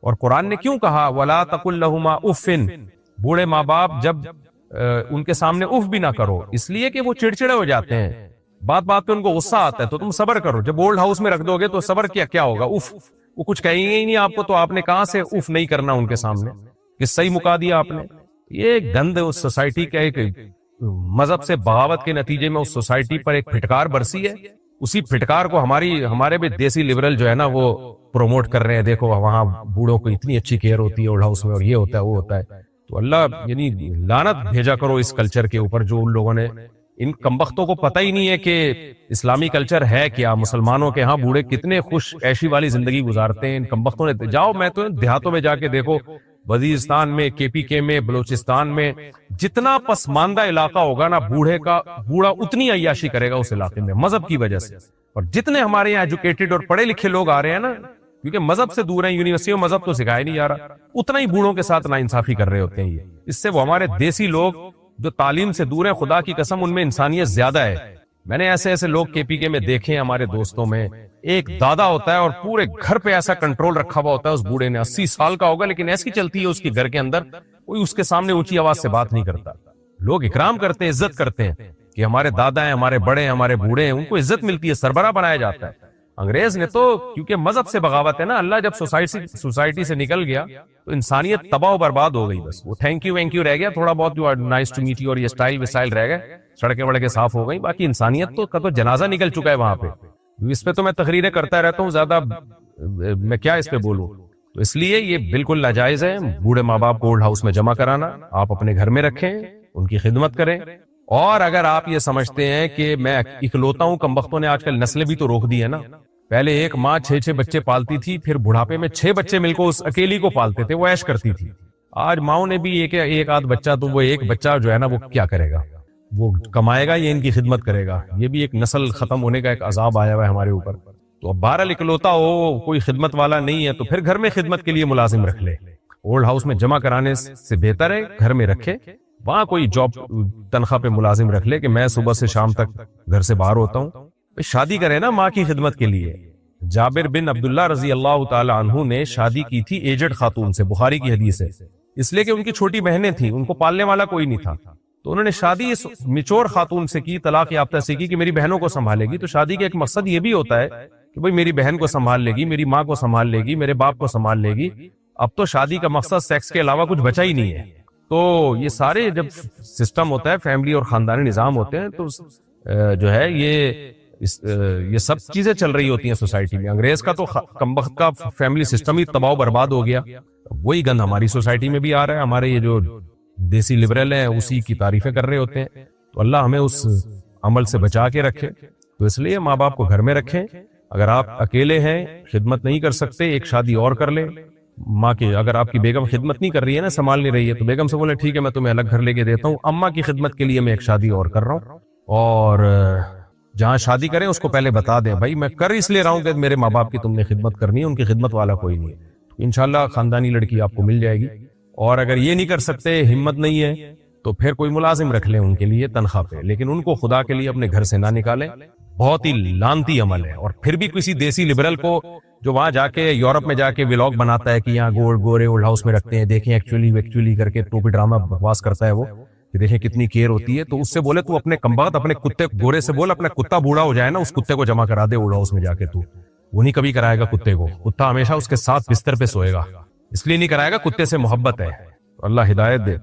اور قرآن نے کیوں کہا ولا تقل لہما اف، بوڑھے ماں باپ جب ان کے سامنے اف بھی نہ کرو، اس لیے کہ وہ چڑچڑے ہو جاتے ہیں، بات بات پہ ان کو غصہ آتا ہے، تو تم صبر کرو۔ جب اولڈ ہاؤس میں رکھ دو گے تو صبر کیا ہوگا؟ اف، وہ کچھ کہیں گے ہی نہیں آپ کو، تو آپ نے کہاں سے اف نہیں کرنا ان کے سامنے؟ کہ صحیح مکا دیا آپ نے۔ یہ گند اس سوسائٹی کا ایک مذہب سے بغاوت کے نتیجے میں اس سوسائٹی پر ایک پھٹکار برسی ہے، اسی پھٹکار کو ہمارے بھی دیسی لبرل جو ہے نا وہ پروموٹ کر رہے ہیں۔ دیکھو وہاں بوڑھوں کو اتنی اچھی کیئر ہوتی ہے اولڈ ہاؤس میں، اور یہ ہوتا ہے وہ ہوتا ہے۔ تو اللہ یعنی لعنت بھیجا کرو اس کلچر کے اوپر، جو ان لوگوں نے، ان کمبختوں کو پتہ ہی نہیں ہے کہ اسلامی کلچر ہے کیا، مسلمانوں کے ہاں بوڑھے کتنے خوش عیشی والی زندگی گزارتے ہیں۔ ان کمبختوں نے، جاؤ میں تو دیہاتوں میں جا کے دیکھو، وزیرستان میں، کے پی کے میں، بلوچستان میں، جتنا پسماندہ علاقہ ہوگا نا، بوڑھا اتنی عیاشی کرے گا اس علاقے میں مذہب کی وجہ سے۔ اور جتنے ہمارے یہاں ایجوکیٹڈ اور پڑھے لکھے لوگ آ رہے ہیں نا، کیونکہ مذہب سے دور ہیں، یونیورسٹیوں مذہب تو سکھایا نہیں جا رہا، اتنا ہی بوڑھوں کے ساتھ ناانصافی کر رہے ہوتے ہیں۔ یہ اس سے وہ ہمارے دیسی لوگ جو تعلیم سے دور ہیں، خدا کی قسم ان میں انسانیت زیادہ ہے۔ میں نے ایسے لوگ کے پی کے میں دیکھے ہیں ہمارے دوستوں میں، ایک دادا ہوتا ہے اور پورے گھر پہ ایسا کنٹرول رکھا ہوا ہوتا ہے اس بوڑھے نے، 80 سال کا ہوگا لیکن ایسی چلتی ہے اس کے گھر کے اندر، کوئی اس کے سامنے اونچی آواز سے بات نہیں کرتا۔ لوگ اکرام کرتے ہیں، عزت کرتے ہیں کہ ہمارے دادا ہیں، ہمارے بڑے ہیں، ہمارے بوڑھے ہیں، ان کو عزت ملتی ہے، سربراہ بنایا جاتا ہے۔ انگریز نے تو، کیونکہ مذہب سے بغاوت ہے نا، اللہ جب سوسائٹی سے نکل گیا تو انسانیت تباہ و برباد ہو گئی۔ بس وہ تھینک یو رہ گیا تھوڑا بہت، جو نائس ٹو میٹ یو اور یہ اسٹائل وسائل رہ گئے، سڑکیں وڑکیں صاف ہو گئی، باقی انسانیت کا تو جنازہ نکل چکا ہے وہاں پہ۔ اس پہ تو میں تقریریں کرتا رہتا ہوں، زیادہ میں کیا اس پہ بولوں۔ تو اس لیے یہ بالکل ناجائز ہے بوڑھے ماں باپ کو اولڈ ہاؤس میں جمع کرانا۔ آپ اپنے گھر میں رکھیں، ان کی خدمت کریں۔ اور اگر آپ یہ سمجھتے ہیں کہ میں اکلوتا ہوں، کمبختوں نے آج کل نسلیں بھی تو روک دی ہے نا۔ پہلے ایک ماں 6 بچے پالتی تھی، پھر بڑھاپے میں 6 بچے مل کو اس اکیلی کو پالتے تھے، وہ عیش کرتی تھی۔ آج ماؤں نے بھی ایک آدھ بچہ، تو وہ ایک بچہ جو ہے نا وہ کیا کرے گا؟ وہ کمائے گا یا ان کی خدمت کرے گا؟ یہ بھی ایک نسل ختم ہونے کا ایک عذاب آیا ہوا ہے ہمارے اوپر۔ تو اب بہرحال اکلوتا ہو، کوئی خدمت والا نہیں ہے، تو پھر گھر میں خدمت کے لیے ملازم رکھ لے۔ اولڈ ہاؤس میں جمع کرانے سے بہتر ہے گھر میں رکھے، وہاں کوئی جاب تنخواہ پہ ملازم رکھ لے کہ میں صبح سے شام تک گھر سے باہر ہوتا ہوں۔ شادی کرے نا ماں کی خدمت کے لیے۔ جابر بن عبداللہ رضی اللہ تعالی عنہ نے شادی کی تھی ایجڈ خاتون سے، بخاری کی حدیث ہے، اس لیے کہ ان کی چھوٹی بہنیں تھیں، ان کو پالنے والا کوئی نہیں تھا، تو انہوں نے شادی اس میچور خاتون سے کی، طلاق یافتہ سے کی، کہ میری بہنوں کو سنبھالے گی۔ تو شادی کا ایک مقصد یہ بھی ہوتا ہے کہ بھئی میری بہن کو سنبھال لے گی، میری ماں کو سنبھال لے گی، میرے باپ کو سنبھال لے گی۔ اب تو شادی کا مقصد سیکس کے علاوہ کچھ بچا ہی نہیں ہے۔ تو یہ سارے جب سسٹم ہوتا ہے، فیملی اور خاندانی نظام ہوتے ہیں، تو جو ہے یہ سب چیزیں چل رہی ہوتی ہیں سوسائٹی میں۔ انگریز کا تو کمبخت کا فیملی سسٹم ہی تباہ و برباد ہو گیا، وہی گند ہماری سوسائٹی میں بھی آ رہا ہے۔ ہمارے یہ جو دیسی لبرل ہیں اسی کی تعریفیں کر رہے ہوتے ہیں، تو اللہ ہمیں اس عمل سے بچا کے رکھے۔ تو اس لیے ماں باپ کو گھر میں رکھیں۔ اگر آپ اکیلے ہیں، خدمت نہیں کر سکتے، ایک شادی اور کر لیں ماں کی۔ اگر آپ کی بیگم خدمت نہیں کر رہی ہے نا، سنبھال نہیں رہی ہے، تو بیگم سے بولیں ٹھیک ہے میں تمہیں الگ گھر لے کے دیتا ہوں، اماں کی خدمت کے لیے میں ایک شادی اور کر رہا ہوں۔ اور جہاں شادی کریں اس کو پہلے بتا دیں، بھائی میں کر اس لیے رہا ہوں کہ میرے ماں باپ کی تم نے خدمت کرنی ہے، ان کی خدمت والا کوئی نہیں ہے۔ انشاءاللہ خاندانی لڑکی آپ کو مل جائے گی۔ اور اگر یہ نہیں کر سکتے، ہمت نہیں ہے، تو پھر کوئی ملازم رکھ لیں ان کے لیے تنخواہ پہ، لیکن ان کو خدا کے لیے اپنے گھر سے نہ نکالیں. بہت ہی لانتی عمل ہے. اور پھر بھی کسی دیسی لبرل کو جو وہاں جا کے یورپ میں جا کے ولاگ بناتا ہے کہ یہاں گورے اولڈ ہاؤس میں رکھتے ہیں، دیکھیں ایکچولی کر کے ٹوپی ڈرامہ بکواس کرتا ہے وہ، کہ دیکھیں کتنی کیئر ہوتی ہے، تو اس سے بولے تو اپنے کمبخت اپنے کتے گورے سے بول اپنا کتا بوڑھا ہو جائے نا، اس کتے کو جمع کرا دے اولڈ ہاؤس میں جا کے. تو وہ نہیں کبھی کرائے گا کتے کو، کتا ہمیشہ اس کے ساتھ بستر پہ سوئے گا، اس لیے نہیں کرائے گا، کتے سے محبت ہے. اللہ ہدایت دے.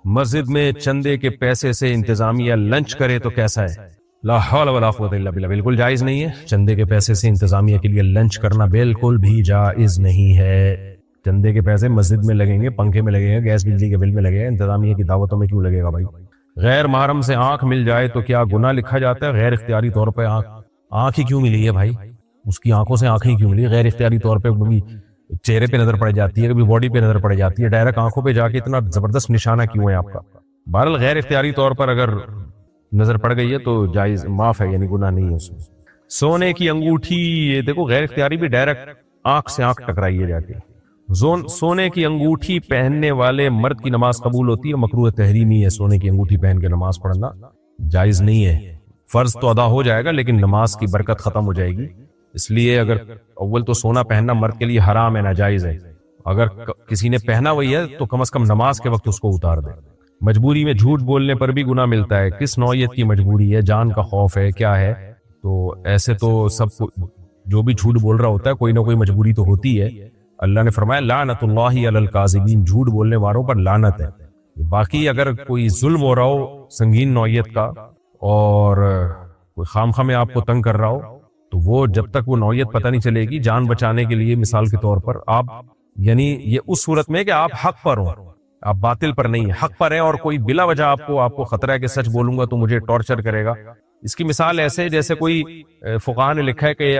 مسجد میں چندے کے پیسے سے انتظامیہ لنچ کرے تو کیسا ہے؟ لا حول ولا قوت الا باللہ. بالکل جائز نہیں ہے. چندے کے پیسے سے انتظامیہ کے لیے لنچ کرنا بالکل بھی جائز نہیں ہے. چندے کے پیسے مسجد میں لگیں گے، پنکھے میں لگیں گے، گیس بجلی کے بل میں لگے گا، انتظامیہ کی دعوتوں میں کیوں لگے گا بھائی؟ غیر محرم سے آنکھ مل جائے تو کیا گناہ لکھا جاتا ہے؟ غیر اختیاری طور پہ آنکھ ہی کیوں ملی ہے بھائی؟ اس کی آنکھوں سے آنکھیں کیوں ملی؟ غیر اختیاری طور پہ کبھی چہرے پہ نظر پڑ جاتی ہے، کبھی باڈی پہ نظر پڑ جاتی ہے، ڈائریکٹ آنکھوں پہ جا کے اتنا زبردست نشانہ کیوں ہے آپ کا؟ بہرحال غیر اختیاری طور پر اگر نظر پڑ گئی ہے تو جائز، معاف ہے، یعنی گناہ نہیں ہے اس میں. سونے کی انگوٹھی، یہ دیکھو غیر اختیاری بھی ڈائریکٹ آنکھ سے آنکھ ٹکرائی ہے جا کے. سونے کی انگوٹھی پہننے والے مرد کی نماز قبول ہوتی ہے؟ مکروہ تحریمی ہے سونے کی انگوٹھی پہن کے نماز پڑھنا، جائز نہیں ہے. فرض تو ادا ہو جائے گا لیکن نماز کی برکت ختم ہو جائے گی. اس لیے اگر اول تو سونا پہننا مرد کے لیے حرام ہے، ناجائز ہے. اگر کسی نے پہنا ہوئی ہے تو کم از کم نماز کے وقت اس کو اتار دے. مجبوری میں جھوٹ بولنے پر بھی گناہ ملتا ہے. کس نوعیت کی مجبوری ہے؟ جان کا خوف ہے، کیا ہے؟ تو ایسے تو سب جو بھی جھوٹ بول رہا ہوتا ہے کوئی نہ کوئی مجبوری تو ہوتی ہے. اللہ نے فرمایا لعنت اللہ علی الکاذبین، جھوٹ بولنے والوں پر لعنت ہے. باقی اگر کوئی ظلم ہو رہا ہو سنگین نوعیت کا اور کوئی خامخواہ میں آپ کو تنگ کر رہا ہو تو وہ جب تک وہ نوعیت پتہ نہیں چلے گی، جان بچانے کے لیے مثال کے طور پر آپ، یعنی یہ اس صورت میں کہ آپ حق پر ہوں، آپ باطل پر نہیں، حق پر ہیں، اور کوئی بلا وجہ آپ کو خطرہ ہے کہ سچ بولوں گا تو مجھے ٹارچر کرے گا. اس کی مثال ایسے جیسے کوئی فقہاء نے لکھا ہے کہ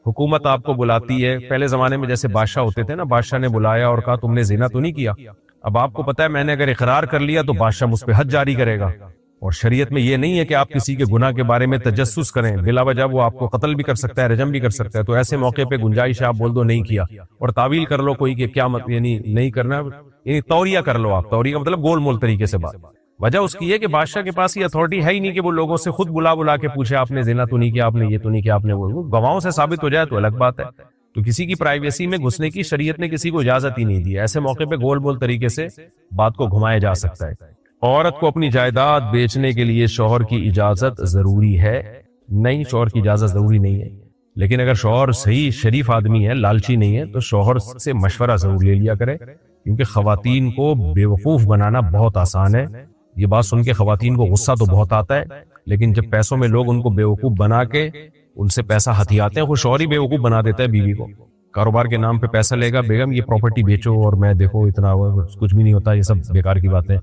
حکومت آپ کو بلاتی ہے. پہلے زمانے میں جیسے بادشاہ ہوتے تھے نا، بادشاہ نے بلایا اور کہا تم نے زنا تو نہیں کیا. اب آپ کو پتا ہے میں نے اگر اقرار کر لیا تو بادشاہ مجھ پہ حد جاری کرے گا. اور شریعت میں یہ نہیں ہے کہ آپ کسی کے گناہ کے بارے میں تجسس کریں، بلا وجہ وہ آپ کو قتل بھی کر سکتا ہے، رجم بھی کر سکتا ہے. تو ایسے موقع پہ گنجائش ہے آپ بول دو نہیں کیا، اور تعویل کر لو کوئی کہ کیا یعنی نہیں کرنا، یعنی توریہ کر لو. آپ توریہ کا مطلب گول مول طریقے سے بات. وجہ اس کی ہے کہ بادشاہ کے پاس یہ اتھارٹی ہے ہی نہیں کہ وہ لوگوں سے خود بلا کے پوچھے آپ نے زنا تو نہیں کیا، آپ نے یہ تو نہیں کیا، آپ نے وہ گواہوں سے ثابت ہو جائے تو الگ بات ہے. تو کسی کی پرائیویسی میں گھسنے کی شریعت نے کسی کو اجازت ہی نہیں دی. ایسے موقع پہ گول مول طریقے سے بات کو گھمایا جا سکتا ہے. عورت کو اپنی جائیداد بیچنے کے لیے شوہر کی اجازت ضروری ہے؟ نہیں، شوہر کی اجازت ضروری نہیں ہے، لیکن اگر شوہر صحیح شریف آدمی ہے، لالچی نہیں ہے، تو شوہر سے مشورہ ضرور لے لیا کرے. کیونکہ خواتین کو بیوقوف بنانا بہت آسان ہے. یہ بات سن کے خواتین کو غصہ تو بہت آتا ہے، لیکن جب پیسوں میں لوگ ان کو بیوقوف بنا کے ان سے پیسہ ہتھیاتے ہیں، وہ شوہر ہی بیوقوف بنا دیتا ہے بیوی کو. کاروبار کے نام پہ پیسہ لے گا، بیگم یہ پراپرٹی بیچو اور میں دیکھو اتنا کچھ بھی نہیں ہوتا، یہ سب بیکار کی باتیں.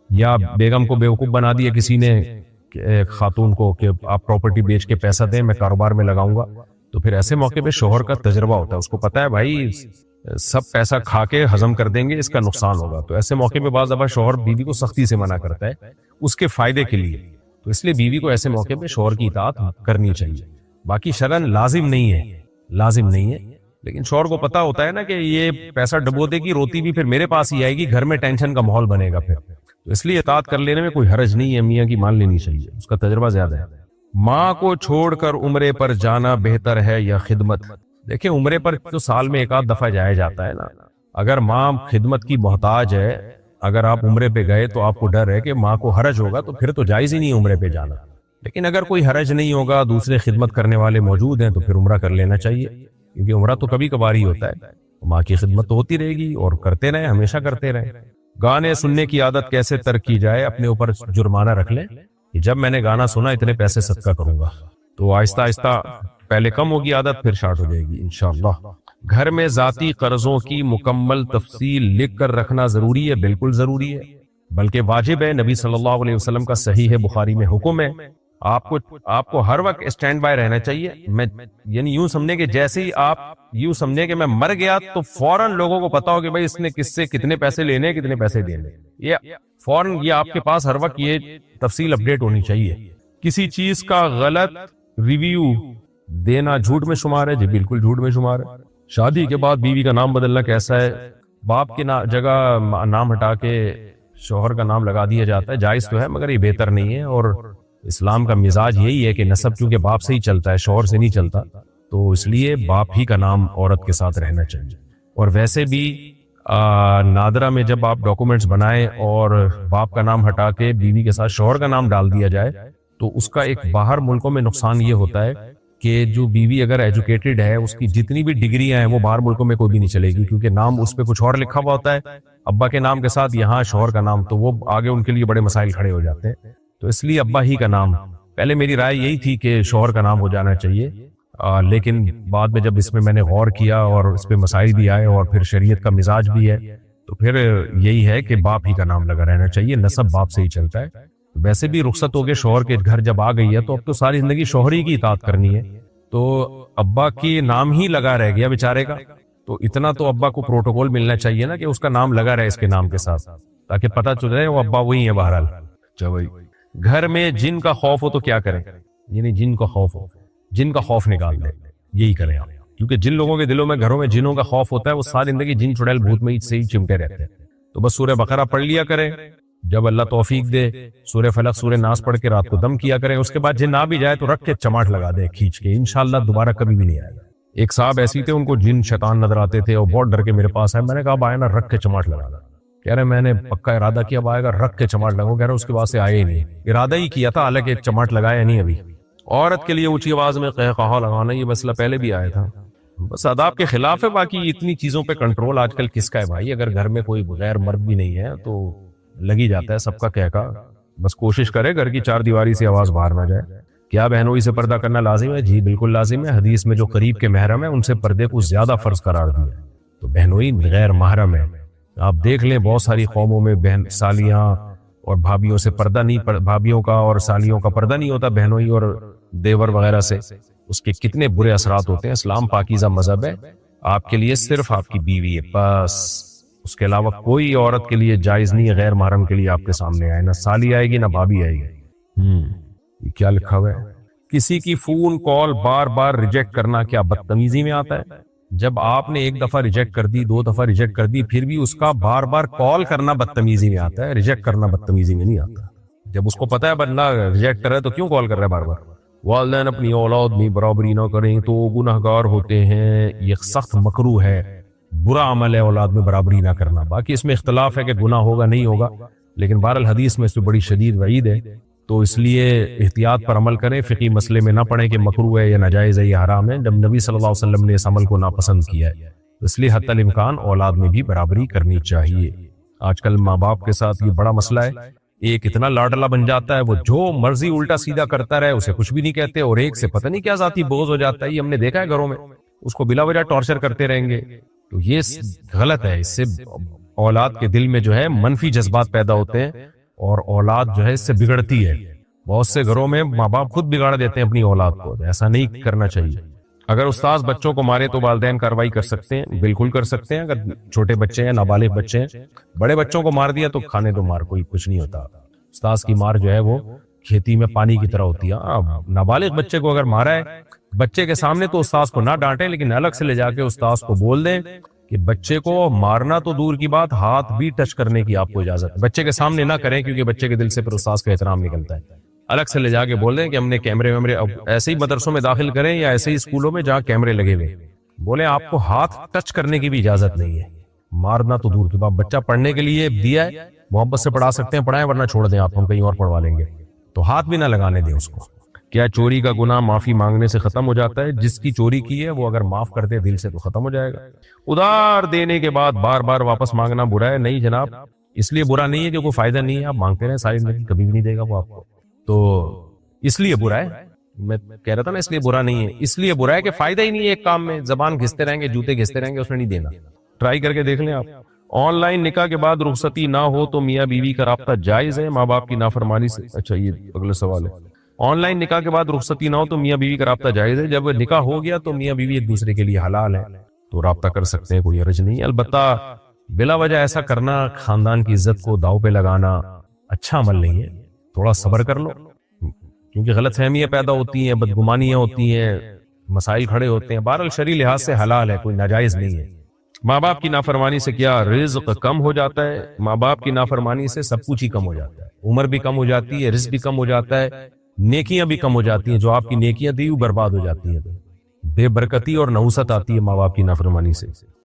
یا بیگم کو بیوقوف بنا دیا کسی نے خاتون کو کہ آپ پراپرٹی بیچ کے پیسہ دیں، میں کاروبار میں لگاؤں گا. تو پھر ایسے موقع پہ شوہر کا تجربہ ہوتا ہے، اس کو پتا ہے بھائی سب پیسہ کھا کے ہضم کر دیں گے، اس کا نقصان ہوگا. تو ایسے موقع پہ بعض دفعہ شوہر بیوی کو سختی سے منع کرتا ہے اس کے فائدے کے لیے. تو اس لیے بیوی کو ایسے موقع پہ شوہر کی اطاعت کرنی چاہیے. باقی شرعاً لازم نہیں ہے، لیکن شوہر کو پتا ہوتا ہے نا کہ یہ پیسہ ڈبو دے گی، روتی بھی پھر میرے پاس ہی آئے گی، گھر میں ٹینشن کا ماحول بنے گا پھر. تو اس لیے اطاعت کر لینے میں کوئی حرج نہیں ہے، میاں کی مان لینی چاہیے، اس کا تجربہ زیادہ ہے. ماں کو چھوڑ کر عمرے پر جانا بہتر ہے یا خدمت؟ دیکھیں عمرے پر تو سال میں ایک آدھ دفعہ جایا جاتا ہے نا. اگر ماں خدمت کی محتاج ہے، اگر آپ عمرے پہ گئے تو آپ کو ڈر ہے کہ ماں کو حرج ہوگا تو پھر تو جائز ہی نہیں عمرے پہ جانا. لیکن اگر کوئی حرج نہیں ہوگا، دوسرے خدمت کرنے والے موجود ہیں تو پھر عمرہ کر لینا چاہیے. کیونکہ عمرہ تو کبھی کبھار ہی ہوتا ہے، ماں کی خدمت تو ہوتی رہے گی اور کرتے رہیں، ہمیشہ کرتے رہیں. گانے سننے کی عادت کیسے ترک کی جائے؟ اپنے اوپر جرمانہ رکھ لیں کہ جب میں نے گانا سنا اتنے پیسے صدقہ کروں گا. تو آہستہ آہستہ پہلے کم ہوگی عادت، پھر شارٹ ہو جائے گی انشاءاللہ. گھر میں ذاتی قرضوں کی مکمل تفصیل لکھ کر رکھنا ضروری ہے؟ بالکل ضروری ہے، بلکہ واجب ہے. نبی صلی اللہ علیہ وسلم کا صحیح بخاری میں حکم ہے، آپ کو ہر وقت اسٹینڈ بائی رہنا چاہیے. میں یعنی یوں سمجھیں کہ جیسے ہی آپ یوں سمجھیں کہ میں مر گیا تو فوراً لوگوں کو پتا ہو کہ بھائی اس نے کس سے کتنے پیسے لینے، کتنے پیسے دینے. یہ فوراً یہ آپ کے پاس ہر وقت یہ تفصیل اپڈیٹ ہونی چاہیے. کسی چیز کا غلط ریویو دینا جھوٹ میں شمار ہے؟ جی بالکل جھوٹ میں شمار ہے. شادی کے بعد بیوی کا نام بدلنا کیسا ہے؟ باپ کی جگہ نام ہٹا کے شوہر کا نام لگا دیا جاتا ہے، جائز تو ہے مگر یہ بہتر نہیں ہے، اور اسلام کا مزاج یہی ہے کہ نسب چونکہ باپ سے ہی چلتا ہے، شوہر سے نہیں چلتا، تو اس لیے باپ ہی کا نام عورت کے ساتھ رہنا چاہیے۔ اور ویسے بھی نادرہ میں جب آپ ڈاکومنٹس بنائیں اور باپ کا نام ہٹا کے بیوی کے ساتھ شوہر کا نام ڈال دیا جائے تو اس کا ایک باہر ملکوں میں نقصان یہ ہوتا ہے کہ جو بیوی اگر ایجوکیٹڈ ہے، اس کی جتنی بھی ڈگریاں ہیں وہ باہر ملکوں میں کوئی بھی نہیں چلے گی، کیونکہ نام اس پہ کچھ اور لکھا ہوا ہوتا ہے ابا کے نام کے ساتھ، یہاں شوہر کا نام، تو وہ آگے ان کے لیے بڑے مسائل کھڑے ہو جاتے ہیں۔ تو اس لیے ابا ہی کا نام، پہلے میری رائے یہی تھی کہ شوہر کا نام ہو جانا چاہیے، لیکن بعد میں جب اس میں نے غور کیا اور اس پہ مسائل بھی آئے اور پھر شریعت کا مزاج بھی ہے، تو پھر یہی ہے کہ باپ ہی کا نام لگا رہنا چاہیے، نسب باپ سے ہی چلتا ہے۔ ویسے بھی رخصت ہو کے شوہر کے گھر جب آ گئی ہے تو اب تو ساری زندگی شوہر ہی کی اطاعت کرنی ہے، تو ابا کے نام ہی لگا رہ گیا بیچارے کا، تو اتنا تو ابا کو پروٹوکول ملنا چاہیے نا کہ اس کا نام لگا رہے اس کے نام کے ساتھ، تاکہ پتہ چل جائے وہ ابا وہی ہے بہرحال۔ گھر میں جن کا خوف ہو تو کیا کریں، یعنی جن کا خوف ہو، جن کا خوف نکال دیں، یہی کریں آپ، کیونکہ جن لوگوں کے دلوں میں گھروں میں جنوں کا خوف ہوتا ہے وہ ساری زندگی جن چڑیل بھوت میں سے ہی چمٹے رہتے ہیں۔ تو بس سورہ بقرہ پڑھ لیا کریں، جب اللہ توفیق دے سورہ فلق سورہ ناس پڑھ کے رات کو دم کیا کریں، اس کے بعد جن آ بھی جائے تو رکھ کے چماٹ لگا دیں کھینچ کے، انشاءاللہ دوبارہ کبھی بھی نہیں آئے گا۔ ایک صاحب ایسی تھے، ان کو جن شیطان نظر آتے تھے اور بہت ڈر کے میرے پاس آئے، میں نے کہا اب آئے نا رکھ کے چماٹ لگا دا، کہہ رہے میں نے پکا ارادہ کیا اب آئے گا رکھ کے چماٹ لگاؤ، کہہ رہے اس کے بعد سے آئے ہی نہیں، ارادہ ہی کیا تھا حالانکہ چماٹ لگایا نہیں ابھی۔ عورت کے لیے اونچی آواز میں قہقہا لگانا یہ مسئلہ پہلے بھی آیا تھا، بس آداب کے خلاف ہے، باقی اتنی چیزوں پہ کنٹرول آج کل کس کا ہے بھائی، اگر گھر میں کوئی غیر مرد بھی نہیں ہے تو لگ ہی جاتا ہے سب کا کہکا، بس کوشش کرے گھر کی چار دیواری سے آواز باہر نہ جائے۔ کیا بہنوئی سے پردہ کرنا لازم ہے؟ جی بالکل لازم ہے، حدیث میں جو قریب کے محرم ہیں ان سے پردے کو زیادہ فرض قرار دیا ہے، تو بہنوئی غیر محرم ہے، آپ دیکھ لیں بہت ساری قوموں میں بہن سالیاں اور بھابھیوں سے پردہ نہیں، بھابھیوں کا اور سالیوں کا پردہ نہیں ہوتا بہنوئی اور دیور وغیرہ سے، اس کے کتنے برے اثرات ہوتے ہیں۔ اسلام پاکیزہ مذہب ہے، آپ کے لیے صرف آپ کی بیوی ہے بس، اس کے علاوہ کوئی عورت کے لیے جائز نہیں ہے غیر محرم کے لیے آپ کے سامنے آئے، نہ سالی آئے گی نہ بھابھی آئے گی۔ یہ کیا لکھا ہوا ہے؟ کسی کی فون کال بار بار ریجیکٹ کرنا کیا بدتمیزی میں آتا ہے؟ جب آپ نے ایک دفعہ ریجیکٹ کر دی، دو دفعہ ریجیکٹ کر دی، پھر بھی اس کا بار بار کال کرنا بدتمیزی میں آتا ہے، ریجیکٹ کرنا بدتمیزی میں نہیں آتا۔ جب اس کو پتا ہے بندہ ریجیکٹ کر رہا ہے تو کیوں کال کر رہا ہے بار بار؟ والدین اپنی اولاد میں برابری نہ کریں تو گنہگار ہوتے ہیں، یہ سخت مکروہ ہے، برا عمل ہے اولاد میں برابری نہ کرنا۔ باقی اس میں اختلاف ہے کہ گناہ ہوگا نہیں ہوگا، لیکن بہرحال حدیث میں اس پہ بڑی شدید وعید ہے، تو اس لیے احتیاط پر عمل کریں، فقہی مسئلے میں نہ پڑیں کہ مکروہ ہے یا ناجائز ہے یا حرام ہے، جب نبی صلی اللہ علیہ وسلم نے اس عمل کو ناپسند کیا ہے، اس لیے حتی الامکان اولاد میں بھی برابری کرنی چاہیے۔ آج کل ماں باپ کے ساتھ یہ بڑا مسئلہ ہے، ایک اتنا لاڈلا بن جاتا ہے وہ جو مرضی الٹا سیدھا کرتا رہے اسے کچھ بھی نہیں کہتے، اور ایک سے پتہ نہیں کیا ذاتی بغض ہو جاتا ہے، یہ ہم نے دیکھا ہے گھروں میں، اس کو بلا وجہ ٹارچر کرتے رہیں گے، تو یہ غلط ہے، اس سے اولاد کے دل میں جو ہے منفی جذبات پیدا ہوتے ہیں اور اولاد جو ہے اس سے بگڑتی ہے۔ بہت سے گھروں میں ماں باپ خود بگاڑ دیتے ہیں اپنی اولاد کو، ایسا نہیں کرنا چاہیے۔ اگر استاذ بچوں کو مارے تو والدین کارروائی کر سکتے ہیں، بالکل کر سکتے ہیں، اگر چھوٹے بچے ہیں نابالغ بچے ہیں، بڑے بچوں کو مار دیا تو کھانے تو مار، کوئی کچھ نہیں ہوتا، استاذ کی مار جو ہے وہ کھیتی میں پانی کی طرح ہوتی ہے۔ نابالغ بچے کو اگر مارا ہے بچے کے سامنے تو استاذ کو نہ ڈانٹیں، لیکن الگ سے لے جا کے استاذ کو بول دیں کہ بچے کو مارنا تو دور کی بات، ہاتھ بھی ٹچ کرنے کی آپ کو اجازت ہے، بچے کے سامنے نہ کریں کیونکہ بچے کے دل سے پھر استاذ کا احترام نکلتا ہے۔ الگ سے لے جا کے بول دیں کہ ہم نے کیمرے ویمرے، ایسے ہی مدرسوں میں داخل کریں یا ایسے ہی اسکولوں میں جہاں کیمرے لگے ہوئے، بولیں آپ کو ہاتھ ٹچ کرنے کی بھی اجازت نہیں ہے، مارنا تو دور کی بات، بچہ پڑھنے کے لیے دیا ہے، محبت سے پڑھا سکتے ہیں پڑھائیں، ورنہ چھوڑ دیں آپ، ہم کہیں اور پڑھوا لیں گے، تو ہاتھ بھی نہ لگانے دیں اس کو۔ کیا چوری کا گناہ معافی مانگنے سے ختم ہو جاتا ہے؟ جس کی چوری کی ہے وہ اگر معاف کر دے دل سے تو ختم ہو جائے گا۔ ادھار دینے کے بعد بار بار واپس مانگنا برا ہے؟ نہیں جناب، اس لیے برا نہیں ہے کہ کوئی فائدہ نہیں ہے، آپ مانگتے رہیں ساری زندگی، کبھی بھی نہیں دے گا وہ آپ کو، تو اس لیے برا ہے، میں کہہ رہا تھا نا اس لیے برا نہیں ہے، اس لیے برا ہے کہ فائدہ ہی نہیں ہے ایک کام میں، زبان گھستے رہیں گے، جوتے گھستے رہیں گے، اس نے نہیں دینا۔ ٹرائی کر کے دیکھ لیں آپ۔ آن لائن نکاح کے بعد رخصتی نہ ہو تو میاں بیوی کا رابطہ جائز ہے ماں باپ کی نافرمانی سے؟ اچھا یہ اگلا سوال ہے، آن لائن نکاح کے بعد رخصتی نہ ہو تو میاں بیوی کا رابطہ جائز ہے؟ جب نکاح ہو گیا تو میاں بیوی ایک دوسرے کے لیے حلال ہے، تو رابطہ کر سکتے ہیں، کوئی حرج نہیں ہے۔ البتہ بلا وجہ ایسا کرنا، خاندان کی عزت کو داؤ پہ لگانا اچھا عمل نہیں ہے، تھوڑا صبر کر لو، کیونکہ غلط فہمیاں پیدا ہوتی ہیں، بدگمانیاں ہوتی ہیں، مسائل کھڑے ہوتے ہیں۔ بہرحال شرعی لحاظ سے حلال ہے، کوئی ناجائز نہیں ہے۔ ماں باپ کی نافرمانی سے کیا رزق کم ہو جاتا ہے؟ ماں باپ کی نافرمانی سے سب کچھ ہی کم ہو جاتا ہے، عمر بھی کم ہو جاتی ہے، رزق بھی کم ہو جاتا ہے، نیکیاں بھی کم ہو جاتی ہیں، جو آپ کی نیکیاں تھی وہ برباد ہو جاتی ہیں، بے برکتی اور نحوست آتی ہے ماں باپ کی نافرمانی سے۔